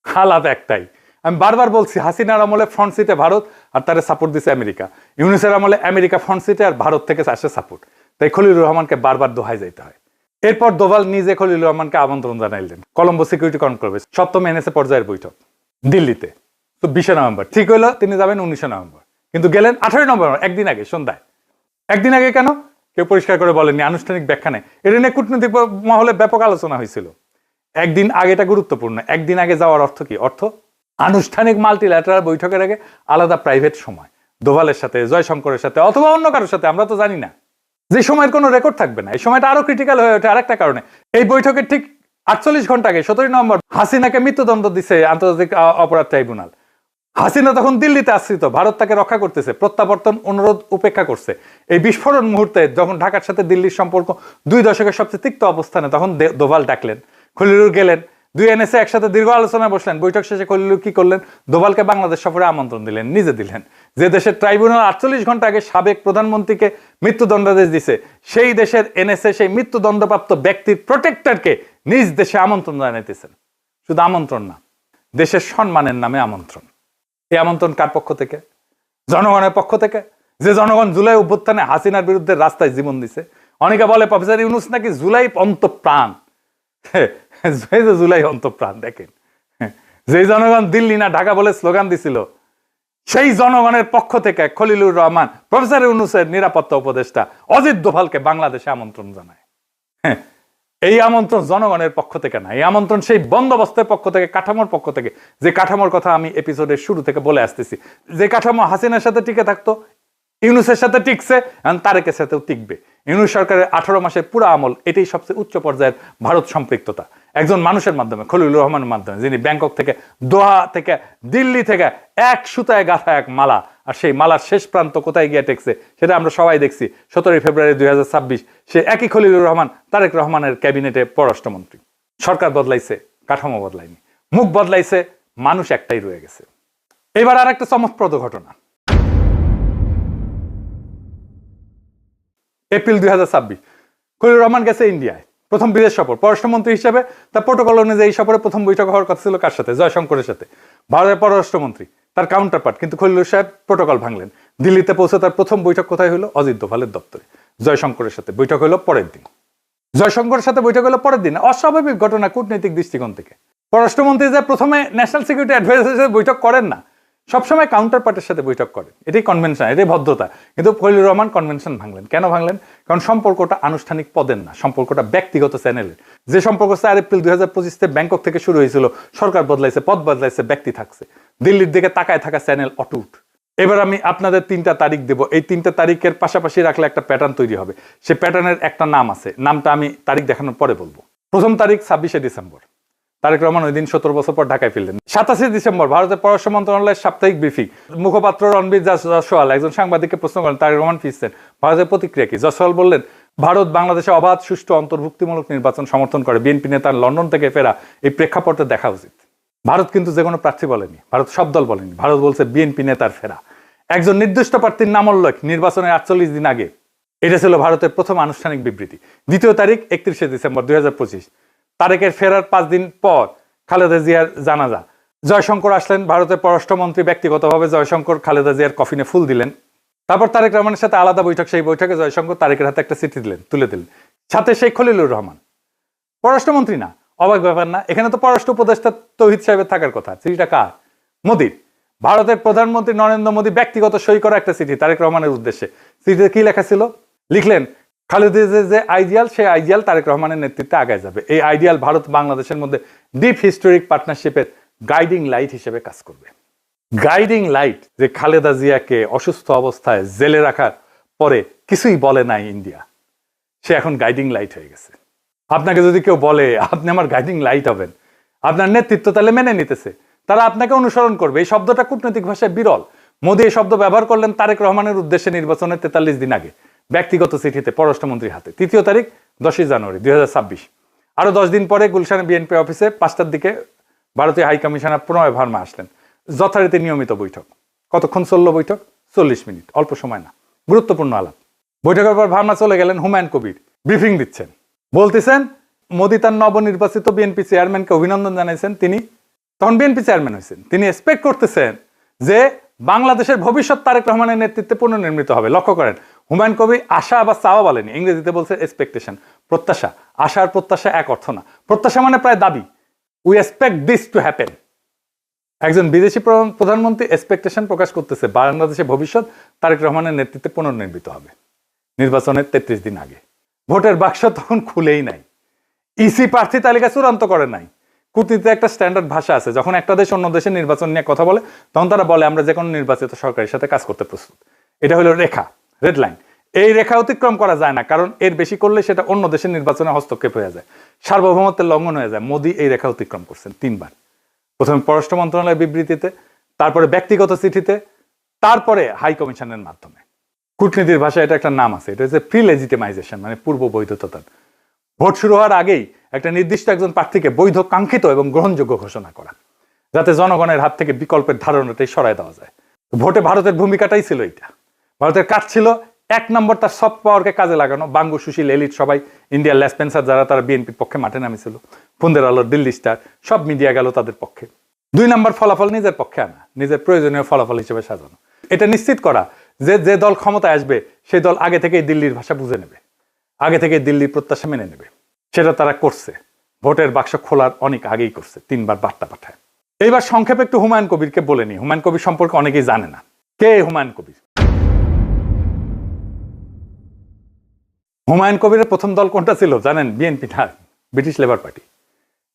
আলাপ একটাই। আমি বারবার বলছি, হাসিনার আমলে ফ্রন্ট সিটে ভারত আর তারা সাপোর্ট দিচ্ছে আমেরিকা। ইউনুসের আমলে আমেরিকা ফ্রন্ট সিটে আর ভারত থেকে আসে সাপোর্ট। তাই খলিলুর রহমানকে বারবার দোহায় যাইতে হয়। এরপর দোভাল নিজে খলিলুর রহমানকে আমন্ত্রণ জানাইলেন কলম্বো সিকিউরিটি কনক্লেভে 7ম এনএসএ পর্যায়ের বৈঠক দিল্লিতে। তো 20 নভেম্বর ঠিক হইলো, তিনি যাবেন 19 নভেম্বর, কিন্তু গেলেন 18 নভেম্বর, একদিন আগে সন্ধ্যায়। একদিন আগে কেন কেউ পরিষ্কার করে বলেননি, আনুষ্ঠানিক ব্যাখ্যা নেই। এটা নিয়ে কূটনৈতিক মহলে ব্যাপক আলোচনা হয়েছিল। একদিন আগেটা গুরুত্বপূর্ণ। একদিন আগে যাওয়ার অর্থ কি? অর্থ আনুষ্ঠানিক মাল্টিল্যাটারাল বৈঠকের আগে আলাদা প্রাইভেট সময়, দোভালের সাথে, জয়শঙ্করের সাথে, অথবা অন্য কারোর সাথে, আমরা তো জানি না, যে সময়ের কোনো রেকর্ড থাকবে না। এই সময়টা আরো ক্রিটিক্যাল হয়ে ওঠে আরেকটা কারণে। এই বৈঠকের ঠিক 48 ঘন্টা আগে 17 নভেম্বর হাসিনাকে মৃত্যুদণ্ড দিছে আন্তর্জাতিক অপরাধ ট্রাইব্যুনাল। হাসিনা তখন দিল্লিতে আশ্রিত, ভারত তাকে রক্ষা করতেছে, প্রত্যাবর্তন অনুরোধ উপেক্ষা করছে। এই বিস্ফোরণ মুহূর্তে যখন ঢাকার সাথে দিল্লির সম্পর্ক 2 দশকের সবচেয়ে তিক্ত অবস্থানে, তখন দোভাল ডাকলেন, খলিলুর গেলেন, 2 এনএসএ একসাথে দীর্ঘ আলোচনায় বসলেন। বৈঠক শেষে খলিলুর কি করলেন? দোভালকে বাংলাদেশ সফরে আমন্ত্রণ দিলেন, নিজে দিলেন। যে দেশের ট্রাইব্যুনাল 48 ঘন্টা আগে সাবেক প্রধানমন্ত্রীকে মৃত্যুদণ্ডাদেশ দিছে, সেই দেশের এনএসএ সেই মৃত্যুদণ্ডপ্রাপ্ত ব্যক্তির প্রোটেক্টরকে নিজ দেশে আমন্ত্রণ জানাইতেছেন। শুধু আমন্ত্রণ না, দেশের সম্মানের নামে আমন্ত্রণ। এই আমন্ত্রণ কার পক্ষ থেকে? জনগণের পক্ষ থেকে, যে জনগণ জুলাই অভ্যুত্থানে হাসিনার বিরুদ্ধে রাস্তায় জীবন দিছে। অনেকে বলে প্রফেসর ইউনূস নাকি জুলাই অন্তঃপ্রাণ। জুলাই অন্তঃপ্রাণ। দেখেন, যে জনগণ দিল্লি না ঢাকা বলে স্লোগান দিছিল, সেই জনগণের পক্ষ থেকে খলিলুর রহমান প্রফেসর ইউনূসের নিরাপত্তা উপদেষ্টা অজিত দোভালকে বাংলাদেশে আমন্ত্রণ জানায়। এই আমন্ত্রণ জনগণের পক্ষ থেকে না, এই আমন্ত্রণ সেই বন্দোবস্তের পক্ষ থেকে, কাঠামোর পক্ষ থেকে। যে কাঠামোর কথা আমি এপিসোডের শুরু থেকে বলে আসতেছি, যে কাঠামো হাসিনার সাথে টিকে থাকতো, ইউনূসের সাথে টিকছে, তারেকের সাথেও টিকবে। ইউনূস সরকারের 18 মাসের পুরো আমল, এটাই সবচেয়ে উচ্চ পর্যায়ের ভারত সম্পৃক্ততা। একজন মানুষের মাধ্যমে, খলিলুর রহমানের মাধ্যমে, যিনি ব্যাংকক থেকে, দোহা থেকে, দিল্লি থেকে এক সুতায় গাঁথা এক মালা, আর সেই মালার শেষ প্রান্ত কোথায় গিয়ে টেকছে সেটা আমরা সবাই দেখছি। 17 ফেব্রুয়ারি 2026 সে একই খলিলুর রহমান তারেক রহমানের ক্যাবিনেটে পররাষ্ট্রমন্ত্রী। সরকার বদলাইছে, কাঠামো বদলায়নি, মুখ বদলাইছে, মানুষ একটাই রয়ে গেছে। এবার আর একটা চমকপ্রদ ঘটনা। এপ্রিল 2026 খলিলুর রহমান গেছে ইন্ডিয়ায়, প্রথম বিদেশ সফর। পররাষ্ট্রমন্ত্রী হিসেবে তার প্রোটোকল অনুযায়ী এই সফরে প্রথম বৈঠক হওয়ার কথা ছিল কার সাথে? জয়শঙ্করের সাথে, ভারতের পররাষ্ট্রমন্ত্রী, তার কাউন্টার পার্ট। কিন্তু খলিলুর সাহেব প্রোটোকল ভাঙলেন। দিল্লিতে পৌঁছে তার প্রথম বৈঠক কোথায় হলো? অজিত দোভালের দপ্তরে। জয়শঙ্করের সাথে বৈঠক হলো পরের দিন। জয়শঙ্করের সাথে বৈঠক হলো পরের দিন। অস্বাভাবিক ঘটনা কূটনৈতিক দৃষ্টিকোণ থেকে। পররাষ্ট্রমন্ত্রী যে প্রথমে ন্যাশনাল সিকিউরিটি অ্যাডভাইজারের সাথে বৈঠক করেন না, সবসময় কাউন্টার পার্টের সাথে বৈঠক করেন। এটাই কনভেনশন, এটাই ভদ্রতা। কিন্তু খলিলুর রহমান কনভেনশন ভাঙলেন। কেন ভাঙলেন? কারণ সম্পর্কটা আনুষ্ঠানিক পদের না, সম্পর্কটা ব্যক্তিগত চ্যানেলের। যে সম্পর্ক 4 এপ্রিল 2025 ব্যাংকক থেকে শুরু হয়েছিল, সরকার বদলাইছে, পদ বদলাইছে, ব্যক্তি থাকছে। দিল্লির দিকে তাকায় থাকা চ্যানেল অটুট। এবার আমি আপনাদের 3টা তারিখ দেব। এই 3টা তারিখের পাশাপাশি রাখলে একটা প্যাটার্ন তৈরি হবে। সে প্যাটার্নের একটা নাম আছে, নামটা আমি তারিখ দেখানোর পরে বলবো। প্রথম তারিখ 26 ডিসেম্বর, তারেক রহমান ওই দিন 17 বছর পর ঢাকায় ফিরলেন। 27 ডিসেম্বর ভারতের পররাষ্ট্র মন্ত্রণালয়ের সাপ্তাহিক ব্রিফিং। মুখপাত্র রণবীর জয়সওয়াল একজন সাংবাদিককে প্রশ্ন করেন, তারেক রহমান ফিরছেন, ভারতের প্রতিক্রিয়া কি? জয়সওয়াল বললেন, ভারত বাংলাদেশে অবাধ, সুষ্ঠু, অন্তর্ভুক্তিমূলক নির্বাচন সমর্থন করে। বিএনপি নেতার লন্ডন থেকে ফেরা এই প্রেক্ষাপটে দেখা উচিত। ভারত কিন্তু যে কোনো প্রার্থী বলেনি, ভারত সব দল বলেনি, ভারত বলছে বিএনপি নেতার ফেরা। একজন নির্দিষ্ট প্রার্থীর নাম উল্লেখ নির্বাচনের 48 দিন আগে। এটা ছিল ভারতের প্রথম আনুষ্ঠানিক বিবৃতি। দ্বিতীয় তারিখ 31 ডিসেম্বর 2025, তারেকের ফেরার 5 দিন পর খালেদা জিয়ার জানাজা। জয়শঙ্কর আসলেন, ভারতের পররাষ্ট্রমন্ত্রী ব্যক্তিগতভাবে জয়শঙ্কর খালেদা জিয়ার কফিনে ফুল দিলেন। তারপর তারেক রহমানের সাথে আলাদা বৈঠক। সেই বৈঠকে জয়শঙ্কর তারেকের হাতে একটা চিঠি দিলেন, তুলে দিলেন। সাথে সেই খলিলুর রহমান, পররাষ্ট্রমন্ত্রী না। অবাক ব্যাপার না? এখানে তো পররাষ্ট্র উপদেষ্টা তৌহিদ সাহেবের থাকার কথা। চিঠিটা কার? মোদির। ভারতের প্রধানমন্ত্রী নরেন্দ্র মোদী ব্যক্তিগত সই করা একটা চিঠি তারেক রহমানের উদ্দেশ্যে। চিঠিতে কি লেখা ছিল? লিখলেন, খালেদা জিয়ার যে আইডিয়াল, সেই আইডিয়াল তারেক রহমানের নেতৃত্বে আগায় যাবে। এই আইডিয়াল ভারত বাংলাদেশের মধ্যে ডিপ হিস্টোরিক পার্টনারশিপের গাইডিং লাইট হিসেবে কাজ করবে। গাইডিং লাইট, যে খালেদা জিয়াকে অসুস্থ অবস্থায় জেলে রাখার পরে কিছুই বলে নাই ইন্ডিয়া, সে এখন গাইডিং লাইট হয়ে গেছে। আপনাকে যদি কেউ বলে আপনি আমার গাইডিং লাইট হবেন, আপনার নেতৃত্ব তাহলে মেনে নিতেছে, তারা আপনাকে অনুসরণ করবে। এই শব্দটা কূটনৈতিক ভাষায় বিরল। মোদী এই শব্দ ব্যবহার করলেন তারেক রহমানের উদ্দেশ্যে নির্বাচনের 43 দিন আগে, ব্যক্তিগত চিঠিতে পররাষ্ট্রমন্ত্রীর হাতে। তৃতীয় তারিখ 10 জানুয়ারি 2026, আরো 10 দিন পরে গুলশানে বিএনপি অফিসে 5টার দিকে ভারতীয় হাই কমিশনার প্রণয় ভার্মা আসলেন। যথারীতি নিয়মিত বৈঠক। কতক্ষণ চললো বৈঠক? 40 মিনিট, অল্প সময় না, গুরুত্বপূর্ণ আলাপ। বৈঠকের পর ভার্মা চলে গেলেন। হুমায়ুন কবির ব্রিফিং দিচ্ছেন, বলতেছেন মোদী তার নবনির্বাচিত বিএনপি চেয়ারম্যানকে অভিনন্দন জানাইছেন। তিনি তখন বিএনপি চেয়ারম্যান হয়েছেন। তিনি এক্সপেক্ট করতেছেন যে বাংলাদেশের ভবিষ্যৎ তারেক রহমানের নেতৃত্বে পুনর্নির্মিত হবে। লক্ষ্য করেন, হুমায়ুন কবির আশা বা চাওয়া বলেনি, ইংরেজিতে বলছে এক্সপেকটেশন, প্রত্যাশা। আশা আর প্রত্যাশা এক অর্থ না। প্রত্যাশা মানে প্রায় দাবি, we expect this to happen. একজন বিদেশি প্রধানমন্ত্রী এক্সপেকটেশন প্রকাশ করতেছে বাংলাদেশের ভবিষ্যৎ তারেক রহমানের নেতৃত্বে পুনর্নির্মিত হবে নির্বাচনের 33 দিন আগে। ভোটের বাক্স তখন খুলেই নাই, ইসি প্রার্থী তালিকা চূড়ান্ত করে নাই। কূটনীতিতে একটা স্ট্যান্ডার্ড ভাষা আছে, যখন একটা দেশ অন্য দেশের নির্বাচন নিয়ে কথা বলে তখন তারা বলে আমরা যে কোনো নির্বাচিত সরকারের সাথে কাজ করতে প্রস্তুত। এটা হলো রেখা, রেড লাইন। এই রেখা অতিক্রম করা যায় না, কারণ এর বেশি করলে সেটা অন্য দেশের নির্বাচনে হস্তক্ষেপ হয়ে যায়, সার্বভৌমত্বের লঙ্ঘন হয়ে যায়। মোদী এই রেখা অতিক্রম করছেন 3 বার। প্রথমে পররাষ্ট্র মন্ত্রণালয়ের বিবৃতিতে, তারপরে ব্যক্তিগত চিঠিতে, তারপরে হাই কমিশনের মাধ্যমে। কূটনীতির ভাষায় এটা একটা নাম আছে, এটা হচ্ছে প্রি লেজিটিমাইজেশন, মানে পূর্ব বৈধতা। ভোট শুরু হওয়ার আগেই একটা নির্দিষ্ট একজন প্রার্থীকে বৈধ, কাঙ্ক্ষিত এবং গ্রহণযোগ্য ঘোষণা করা, যাতে জনগণের হাত থেকে বিকল্পের ধারণাটাই সরাই দেওয়া যায়। ভোটে ভারতের ভূমিকাটাই ছিল এটা। ভারতের কাজ ছিল 1 নম্বর তার সফট পাওয়ারকে কাজে লাগানো। বাঙ্গু, সুশীল, এলিট সবাই, ইন্ডিয়ার লেসপেন্সার যারা, তারা বিএনপির পক্ষে মাঠে নামেছিল। ফন্দের আলো, দিল্লি স্টার সব মিডিয়া গেল তাদের পক্ষে। 2 নম্বর ফলাফল নিজের পক্ষে আনা, নিজের প্রয়োজনীয় ফলাফল হিসেবে সাজানো। এটা নিশ্চিত করা যে যে দল ক্ষমতায় আসবে সেই দল আগে থেকেই দিল্লির ভাষা বুঝে নেবে, আগে থেকে দিল্লির প্রত্যাশা মেনে নেবে। সেটা তারা করছে, ভোটের বাক্স খোলার অনেক আগেই করছে, 3 বার বার্তা পাঠায়। এইবার সংক্ষেপে একটু হুমায়ুন কবিরকে বলে নি। হুমায়ুন কবির সম্পর্কে অনেকেই জানে না। কে হুমায়ুন কবির? হুমায়ুন কবিরের প্রথম দল কোনটা ছিল জানেন? বিএনপি না, ব্রিটিশ লেবার পার্টি,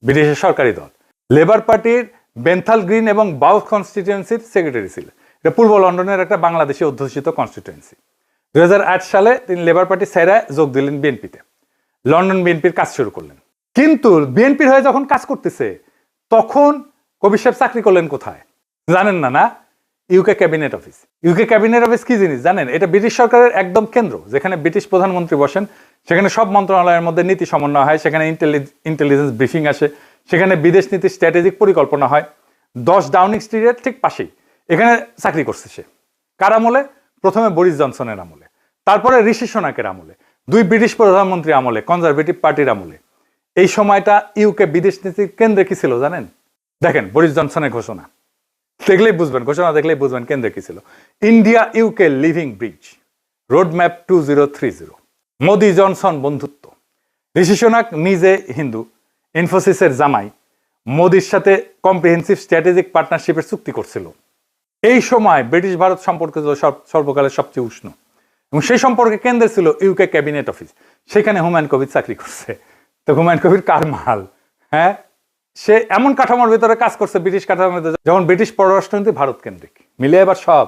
ব্রিটিশের সরকারি দল। লেবার পার্টির বেন্থাল গ্রিন এবং বাউথ কনস্টিটিউয়েন্সির সেক্রেটারি ছিল। এটা পূর্ব লন্ডনের একটা বাংলাদেশি অধ্যুষিত কনস্টিটিউয়েন্সি। 2008 সালে তিনি লেবার পার্টি ছেড়ে যোগ দিলেন বিএনপিতে। লন্ডন বিএনপির কাজ শুরু করলেন। কিন্তু বিএনপির হয়ে যখন কাজ করতেছে তখন কবির সাহেব চাকরি করলেন কোথায় জানেন না? না, UK cabinet office. UK cabinet office কি জিনিস জানেন? এটা ব্রিটিশ সরকারের একদম কেন্দ্র, যেখানে ব্রিটিশ প্রধানমন্ত্রী বসেন, সেখানে সব মন্ত্রণালয়ের মধ্যে নীতি সমন্বয় হয়, সেখানে ইন্টেলিজেন্স ব্রিফিং আসে, সেখানে বিদেশ নীতি স্ট্র্যাটেজিক পরিকল্পনা হয়। 10 ডাউনিং স্ট্রিটের ঠিক পাশেই এখানে চাকরি করছে সে। কার আমলে? প্রথমে বরিস জনসনের আমলে, তারপরে ঋষি সোনাকের আমলে, 2 ব্রিটিশ প্রধানমন্ত্রী আমলে, কনজারভেটিভ পার্টির আমলে। এই সময়টা ইউকে বিদেশ নীতির কেন্দ্রে কি ছিল জানেন? দেখেন বরিস জনসনের ঘোষণা দেখলেই বুঝবেন, ঘোষণা দেখলেই বুঝবেন কেন্দ্রে কি ছিল। India UK living bridge, road map 2030, Modi Johnson বন্ধুত্ব। ঋষি সোনাক নিজে হিন্দু, ইনফোসিসের জামাই, মোদির সাথে কম্প্রিহেন্সিভ স্ট্র্যাটেজিক পার্টনারশিপের চুক্তি করছিল। এই সময় ব্রিটিশ ভারত সম্পর্ক ছিল সর্বকালের সবচেয়ে উষ্ণ, এবং সেই সম্পর্কে কেন্দ্রে ছিল ইউকে ক্যাবিনেট অফিস। সেখানে হুমায়ুন কবির চাকরি করছে। তো হুমায়ুন কবির কার মাল? হ্যাঁ, সে এমন কাঠামোর ভিতরে কাজ করছে, ব্রিটিশ কাঠামোর ভিতরে, যেমন ব্রিটিশ পররাষ্ট্রনীতি ভারত কেন্দ্রিক। মিলে এবার সব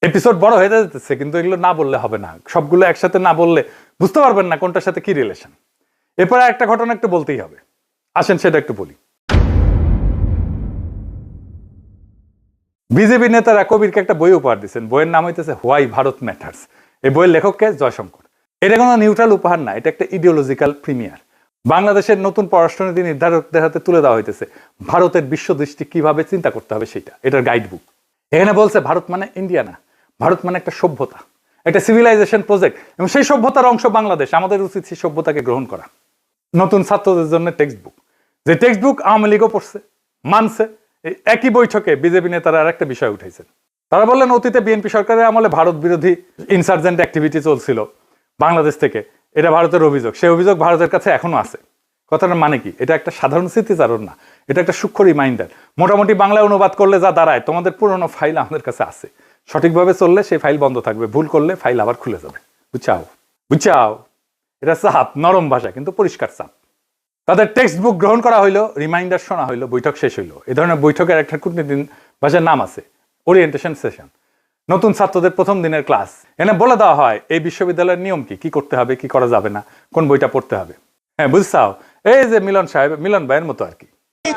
এপিসোড বড় হয়ে যেতেছে, কিন্তু এগুলো না বললে হবে না। সবগুলো একসাথে না বললে বুঝতে পারবেন না কোনটার সাথে কি রিলেশন। এরপরে একটা ঘটনা একটু বলতেই হবে, আসেন সেটা একটু বলি। বিজেপি নেতারা কবিরকে একটা বই উপহার দিচ্ছেন। বইয়ের নাম হইতেছে হোয়াই ভারত ম্যাটার্স। এই বইয়ের লেখককে জয়শঙ্কর। এটা কোনো নিউট্রাল উপহার না, এটা একটা ইডিওলজিক্যাল প্রিমিয়ার। বাংলাদেশের নতুন পররাষ্ট্রনীতি নির্ধারকদের হাতে তুলে দেওয়া হইতেছে ভারতের বিশ্বদৃষ্টি কিভাবে চিন্তা করতে হবে সেটা। এটার গাইড বুক। এখানে বলছে ভারত মানে ইন্ডিয়া না, ভারত মানে একটা সভ্যতা, একটা সিভিলাইজেশন প্রজেক্ট, এবং সেই সভ্যতার অংশ বাংলাদেশ। আমাদের উচিত সেই সভ্যতাকে গ্রহণ করা। নতুন ছাত্রদের জন্য টেক্সট বুক, যে টেক্সট বুক আওয়ামী লীগও পড়ছে, মানছে। একই বৈঠকে বিজেপি নেতারা আর একটা বিষয় উঠাইছেন। তারা বললেন অতীতে বিএনপি সরকারের আমলে ভারত বিরোধী ইনসার্জেন্ট অ্যাক্টিভিটি চলছিল বাংলাদেশ থেকে, এটা ভারতের অভিযোগ। সেই অভিযোগ ভারতের কাছে এখনো আছে। কথাটার মানে কি? এটা একটা সাধারণ স্মৃতিচারণ না, এটা একটা সূক্ষ্ম রিমাইন্ডার। মোটামুটি বাংলায় অনুবাদ করলে যা দাঁড়ায়, তোমাদের পুরনো ফাইল আমাদের কাছে আছে, সঠিকভাবে চললে সেই ফাইল বন্ধ থাকবে, ভুল করলে ফাইল আবার খুলে যাবে। বুঝছাও? বুঝছাও? এটা চাপ, নরম ভাষা কিন্তু পরিষ্কার চাপ। তাদের টেক্সট বুক গ্রহণ করা হইলো, রিমাইন্ডার শোনা হইলো, বৈঠক শেষ হইলো। এই ধরনের বৈঠকের একটা কূটনীতি ভাষার নাম আছে ওরিয়েন্টেশন সেশন। নতুন ছাত্রদের প্রথম দিনের ক্লাস। এনে বলে দেওয়া হয় এই বিশ্ববিদ্যালয়ের নিয়ম কি, কি করতে হবে, কি করা যাবে না, কোন বইটা পড়তে হবে। হ্যাঁ, বুঝছাও? এই যে মিলন সাহেব, মিলন ভাইয়ের মতো আর কি।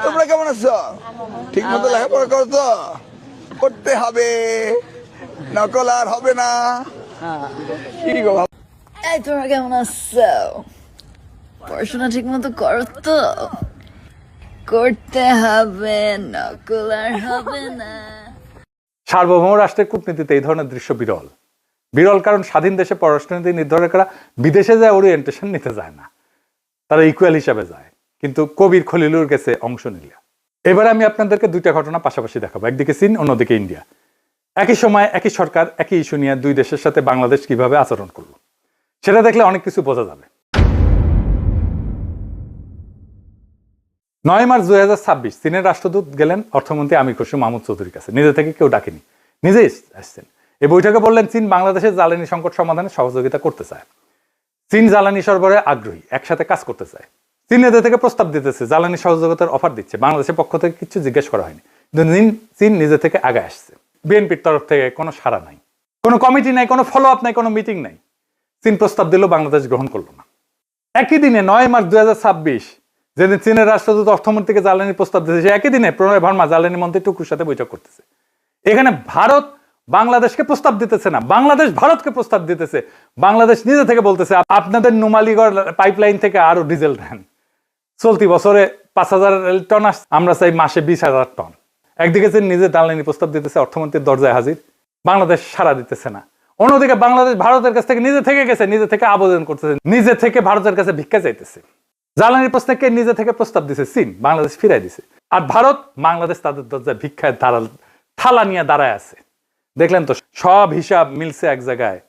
তোমরা কেমন আছো? ঠিক মতো লেখাপড়া করো তো? করতে হবে, নকল আর হবে না। কি গো? এই তোমরা কেমন আছো? পড়াশোনা ঠিক মতো করো তো? করতে হবে, নকল আর হবে না। সার্বভৌম রাষ্ট্রের কূটনীতিতে এই ধরনের দৃশ্য বিরল। বিরল কারণ স্বাধীন দেশে পররাষ্ট্রনীতি নির্ধারকরা বিদেশে যায় ওরিয়েন্টেশন নিতে যায় না, তারা ইকুয়াল হিসাবে যায়। কিন্তু কবির খলিলুর গেছে অংশ নিলে। এবারে আমি আপনাদেরকে 2টা ঘটনা পাশাপাশি দেখাবো, একদিকে চীন, অন্যদিকে ইন্ডিয়া। একই সময়, একই সরকার, একই ইস্যু নিয়ে 2 দেশের সাথে বাংলাদেশ কিভাবে আচরণ করলো সেটা দেখলে অনেক কিছু বোঝা যাবে। 9 মার্চ 2026 চীনের রাষ্ট্রদূত গেলেন অর্থমন্ত্রী আমির খসরু মাহমুদ চৌধুরীর কাছে। নিজে থেকে কেউ ডাকেনি, নিজেই আসছেন। এই বৈঠকে বললেন চীন বাংলাদেশের জ্বালানি সংকট সমাধানে সহযোগিতা করতে চায়। চীন জ্বালানি সরবরাহে আগ্রহী, একসাথে কাজ করতে চায়। চীন এদের থেকে প্রস্তাব দিতেছে, জ্বালানি সহযোগিতার অফার দিচ্ছে। বাংলাদেশের পক্ষ থেকে কিছু জিজ্ঞেস করা হয়নি, কিন্তু চীন নিজে থেকে আগে আসছে। বিএনপির তরফ থেকে কোনো সাড়া নাই, কোনো কমিটি নাই, কোনো ফলো আপ নাই, কোনো মিটিং নাই। চীন প্রস্তাব দিল, বাংলাদেশ গ্রহণ করলো না। একই দিনে 9 মার্চ 2026 যেদিন চীনের রাষ্ট্রদূত অর্থমন্ত্রীকে জ্বালানির প্রস্তাব দিয়েছে, সে একই দিনে প্রণয় ভার্মা জ্বালানি মন্ত্রী টুকুর সাথে বৈঠক করতেছে। এখানে ভারত বাংলাদেশকে প্রস্তাব দিতেছে না, বাংলাদেশ ভারতকে প্রস্তাব দিতেছে। বাংলাদেশ নিজে থেকে বলতেছে আপনাদের নুমালীগড় পাইপলাইন থেকে আরো ডিজেল দেন, চলতি বছরে 5,000 টন আসছে, আমরা চাই মাসে 20,000 টন। একদিকে যে নিজে জ্বালানি প্রস্তাব দিতেছে, অর্থমন্ত্রীর দরজায় হাজির, বাংলাদেশ সাড়া দিতেছে না। অন্যদিকে বাংলাদেশ ভারতের কাছ থেকে নিজে থেকে গেছে, নিজে থেকে আবেদন করতেছে, নিজে থেকে ভারতের কাছে ভিক্ষা চাইতেছে। জ্বালানির প্রশ্নে কে নিজে থেকে প্রস্তাব দিছে? চীন, বাংলাদেশ ফিরাই দিছে। আর ভারত, বাংলাদেশ তাদের দরজায় ভিক্ষায় থালা নিয়ে দাঁড়ায় আছে। দেখলেন তো, সব হিসাব মিলছে এক জায়গায়।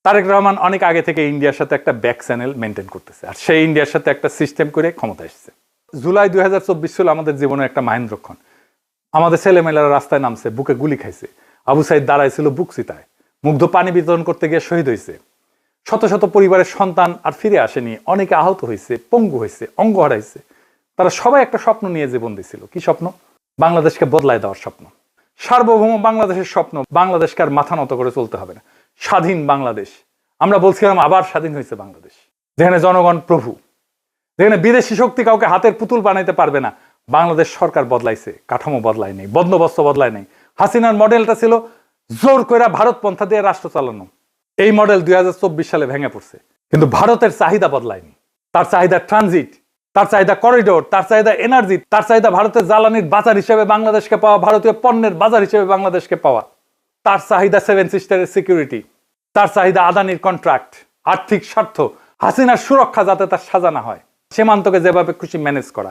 তারেক রহমান অনেক আগে থেকে ইন্ডিয়ার সাথে একটা ব্যাক চ্যানেল মেনটেন করতেছে, আর সেই ইন্ডিয়ার সাথে একটা সিস্টেম করে ক্ষমতা এসেছে। জুলাই 2024 ছিল আমাদের জীবনের একটা মাহেন্দ্রক্ষণ। আমাদের ছেলেমেয়েরা রাস্তায় নামছে, বুকে গুলি খাইছে। আবু সাইদ দাঁড়াইছিল বুক চিতায়, মুগ্ধ পানি বিতরণ করতে গিয়ে শহীদ হয়েছে। শত শত পরিবারের সন্তান আর ফিরে আসেনি, অনেকে আহত হয়েছে, পঙ্গু হয়েছে, অঙ্গ হারাইছে। তারা সবাই একটা স্বপ্ন নিয়ে জীবন দিছিল। কি স্বপ্ন? বাংলাদেশকে বদলায় দেওয়ার স্বপ্ন, সার্বভৌম বাংলাদেশের স্বপ্ন। বাংলাদেশকে আর মাথা নত করে চলতে হবে না, স্বাধীন বাংলাদেশ। আমরা বলছিলাম আবার স্বাধীন হয়েছে বাংলাদেশ, যেখানে জনগণ প্রভু, যেখানে বিদেশি শক্তি কাউকে হাতের পুতুল বানাইতে পারবে না। বাংলাদেশ সরকার বদলাইছে, কাঠামো বদলায় নেই, বন্দোবস্ত বদলায় নেই। হাসিনার মডেলটা ছিল জোর করে ভারত পন্থা দিয়ে রাষ্ট্র চালানো। এই মডেল 2024 সালে ভেঙে পড়ছে। কিন্তু ভারতের চাহিদা বদলায়নি। তার চাহিদা ট্রানজিট, তার চাহিদা করিডোর, তার চাহিদা এনার্জি, তার চাহিদা ভারতের জ্বালানির বাজার হিসেবে বাংলাদেশকে পাওয়া, ভারতীয় পণ্যের বাজার হিসেবে বাংলাদেশকে পাওয়া। তার চাহিদা 7 সিস্টারের সিকিউরিটি, তার চাহিদা আদানির কন্ট্রাক্ট, আর্থিক স্বার্থ, হাসিনার সুরক্ষা যাতে তার সাজানো হয়, সীমান্তকে যেভাবে খুশি ম্যানেজ করা,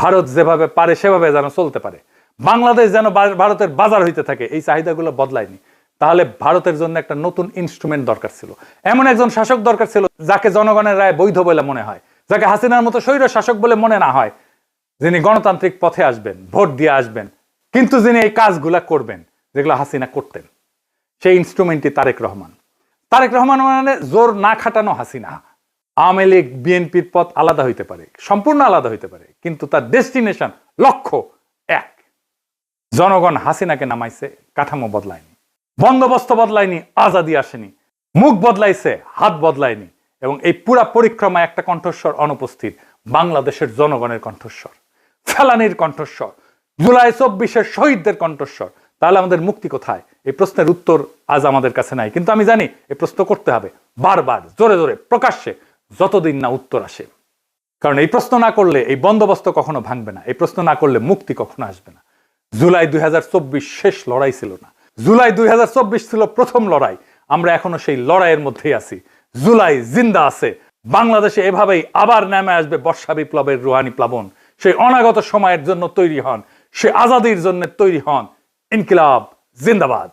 ভারত যেভাবে পারে সেভাবে যেন চলতে পারে, বাংলাদেশ যেন ভারতের বাজার হইতে থাকে। এই চাহিদাগুলো বদলায়নি। তাহলে ভারতের জন্য একটা নতুন ইনস্ট্রুমেন্ট দরকার ছিল, এমন একজন শাসক দরকার ছিল যাকে জনগণের রায় বৈধ বলে মনে হয়, যাকে হাসিনার মতো স্বৈর শাসক বলে মনে না হয়, যিনি গণতান্ত্রিক পথে আসবেন, ভোট দিয়ে আসবেন, কিন্তু যিনি এই কাজগুলা করবেন যেগুলো হাসিনা করতেন। সেই ইনস্ট্রুমেন্টই তারেক রহমান। তারেক রহমান মানে জোর না খাটানো হাসিনা। আওয়ামী লীগ বিএনপির পথ আলাদা হইতে পারে, সম্পূর্ণ আলাদা হইতে পারে, কিন্তু তার ডেস্টিনেশন, লক্ষ্য এক। জনগণ হাসিনাকে নামাইছে, কাঠামো বদলায়নি, বন্দোবস্ত বদলায়নি, আজাদি আসেনি, মুখ বদলাইছে, হাত বদলায়নি। এবং এই পুরা পরিক্রমায় একটা কণ্ঠস্বর অনুপস্থিত, বাংলাদেশের জনগণের কণ্ঠস্বর, ফেলানির কণ্ঠস্বর, জুলাই 24-এর শহীদদের কণ্ঠস্বর। তাহলে আমাদের মুক্তি কোথায়? এই প্রশ্নের উত্তর আজ আমাদের কাছে নাই, কিন্তু আমি জানি এই প্রশ্ন করতে হবে বারবার, জোরে জোরে, প্রকাশ্যে, যতদিন না উত্তর আসে। কারণ এই প্রশ্ন না করলে এই বন্দোবস্ত কখনো ভাঙবে না, এই প্রশ্ন না করলে মুক্তি কখনো আসবে না। জুলাই 2024 শেষ লড়াই ছিল না, জুলাই 2024 ছিল প্রথম লড়াই। আমরা এখনো সেই লড়াইয়ের মধ্যেই আছি। জুলাই জিন্দা আছে। বাংলাদেশে এভাবেই আবার নেমে আসবে বর্ষা বিপ্লবের রুহানি প্লাবন। সেই অনাগত সময়ের জন্য তৈরি হন, সে আজাদির জন্য তৈরি হন। ইনকিলাব জিন্দাবাদ।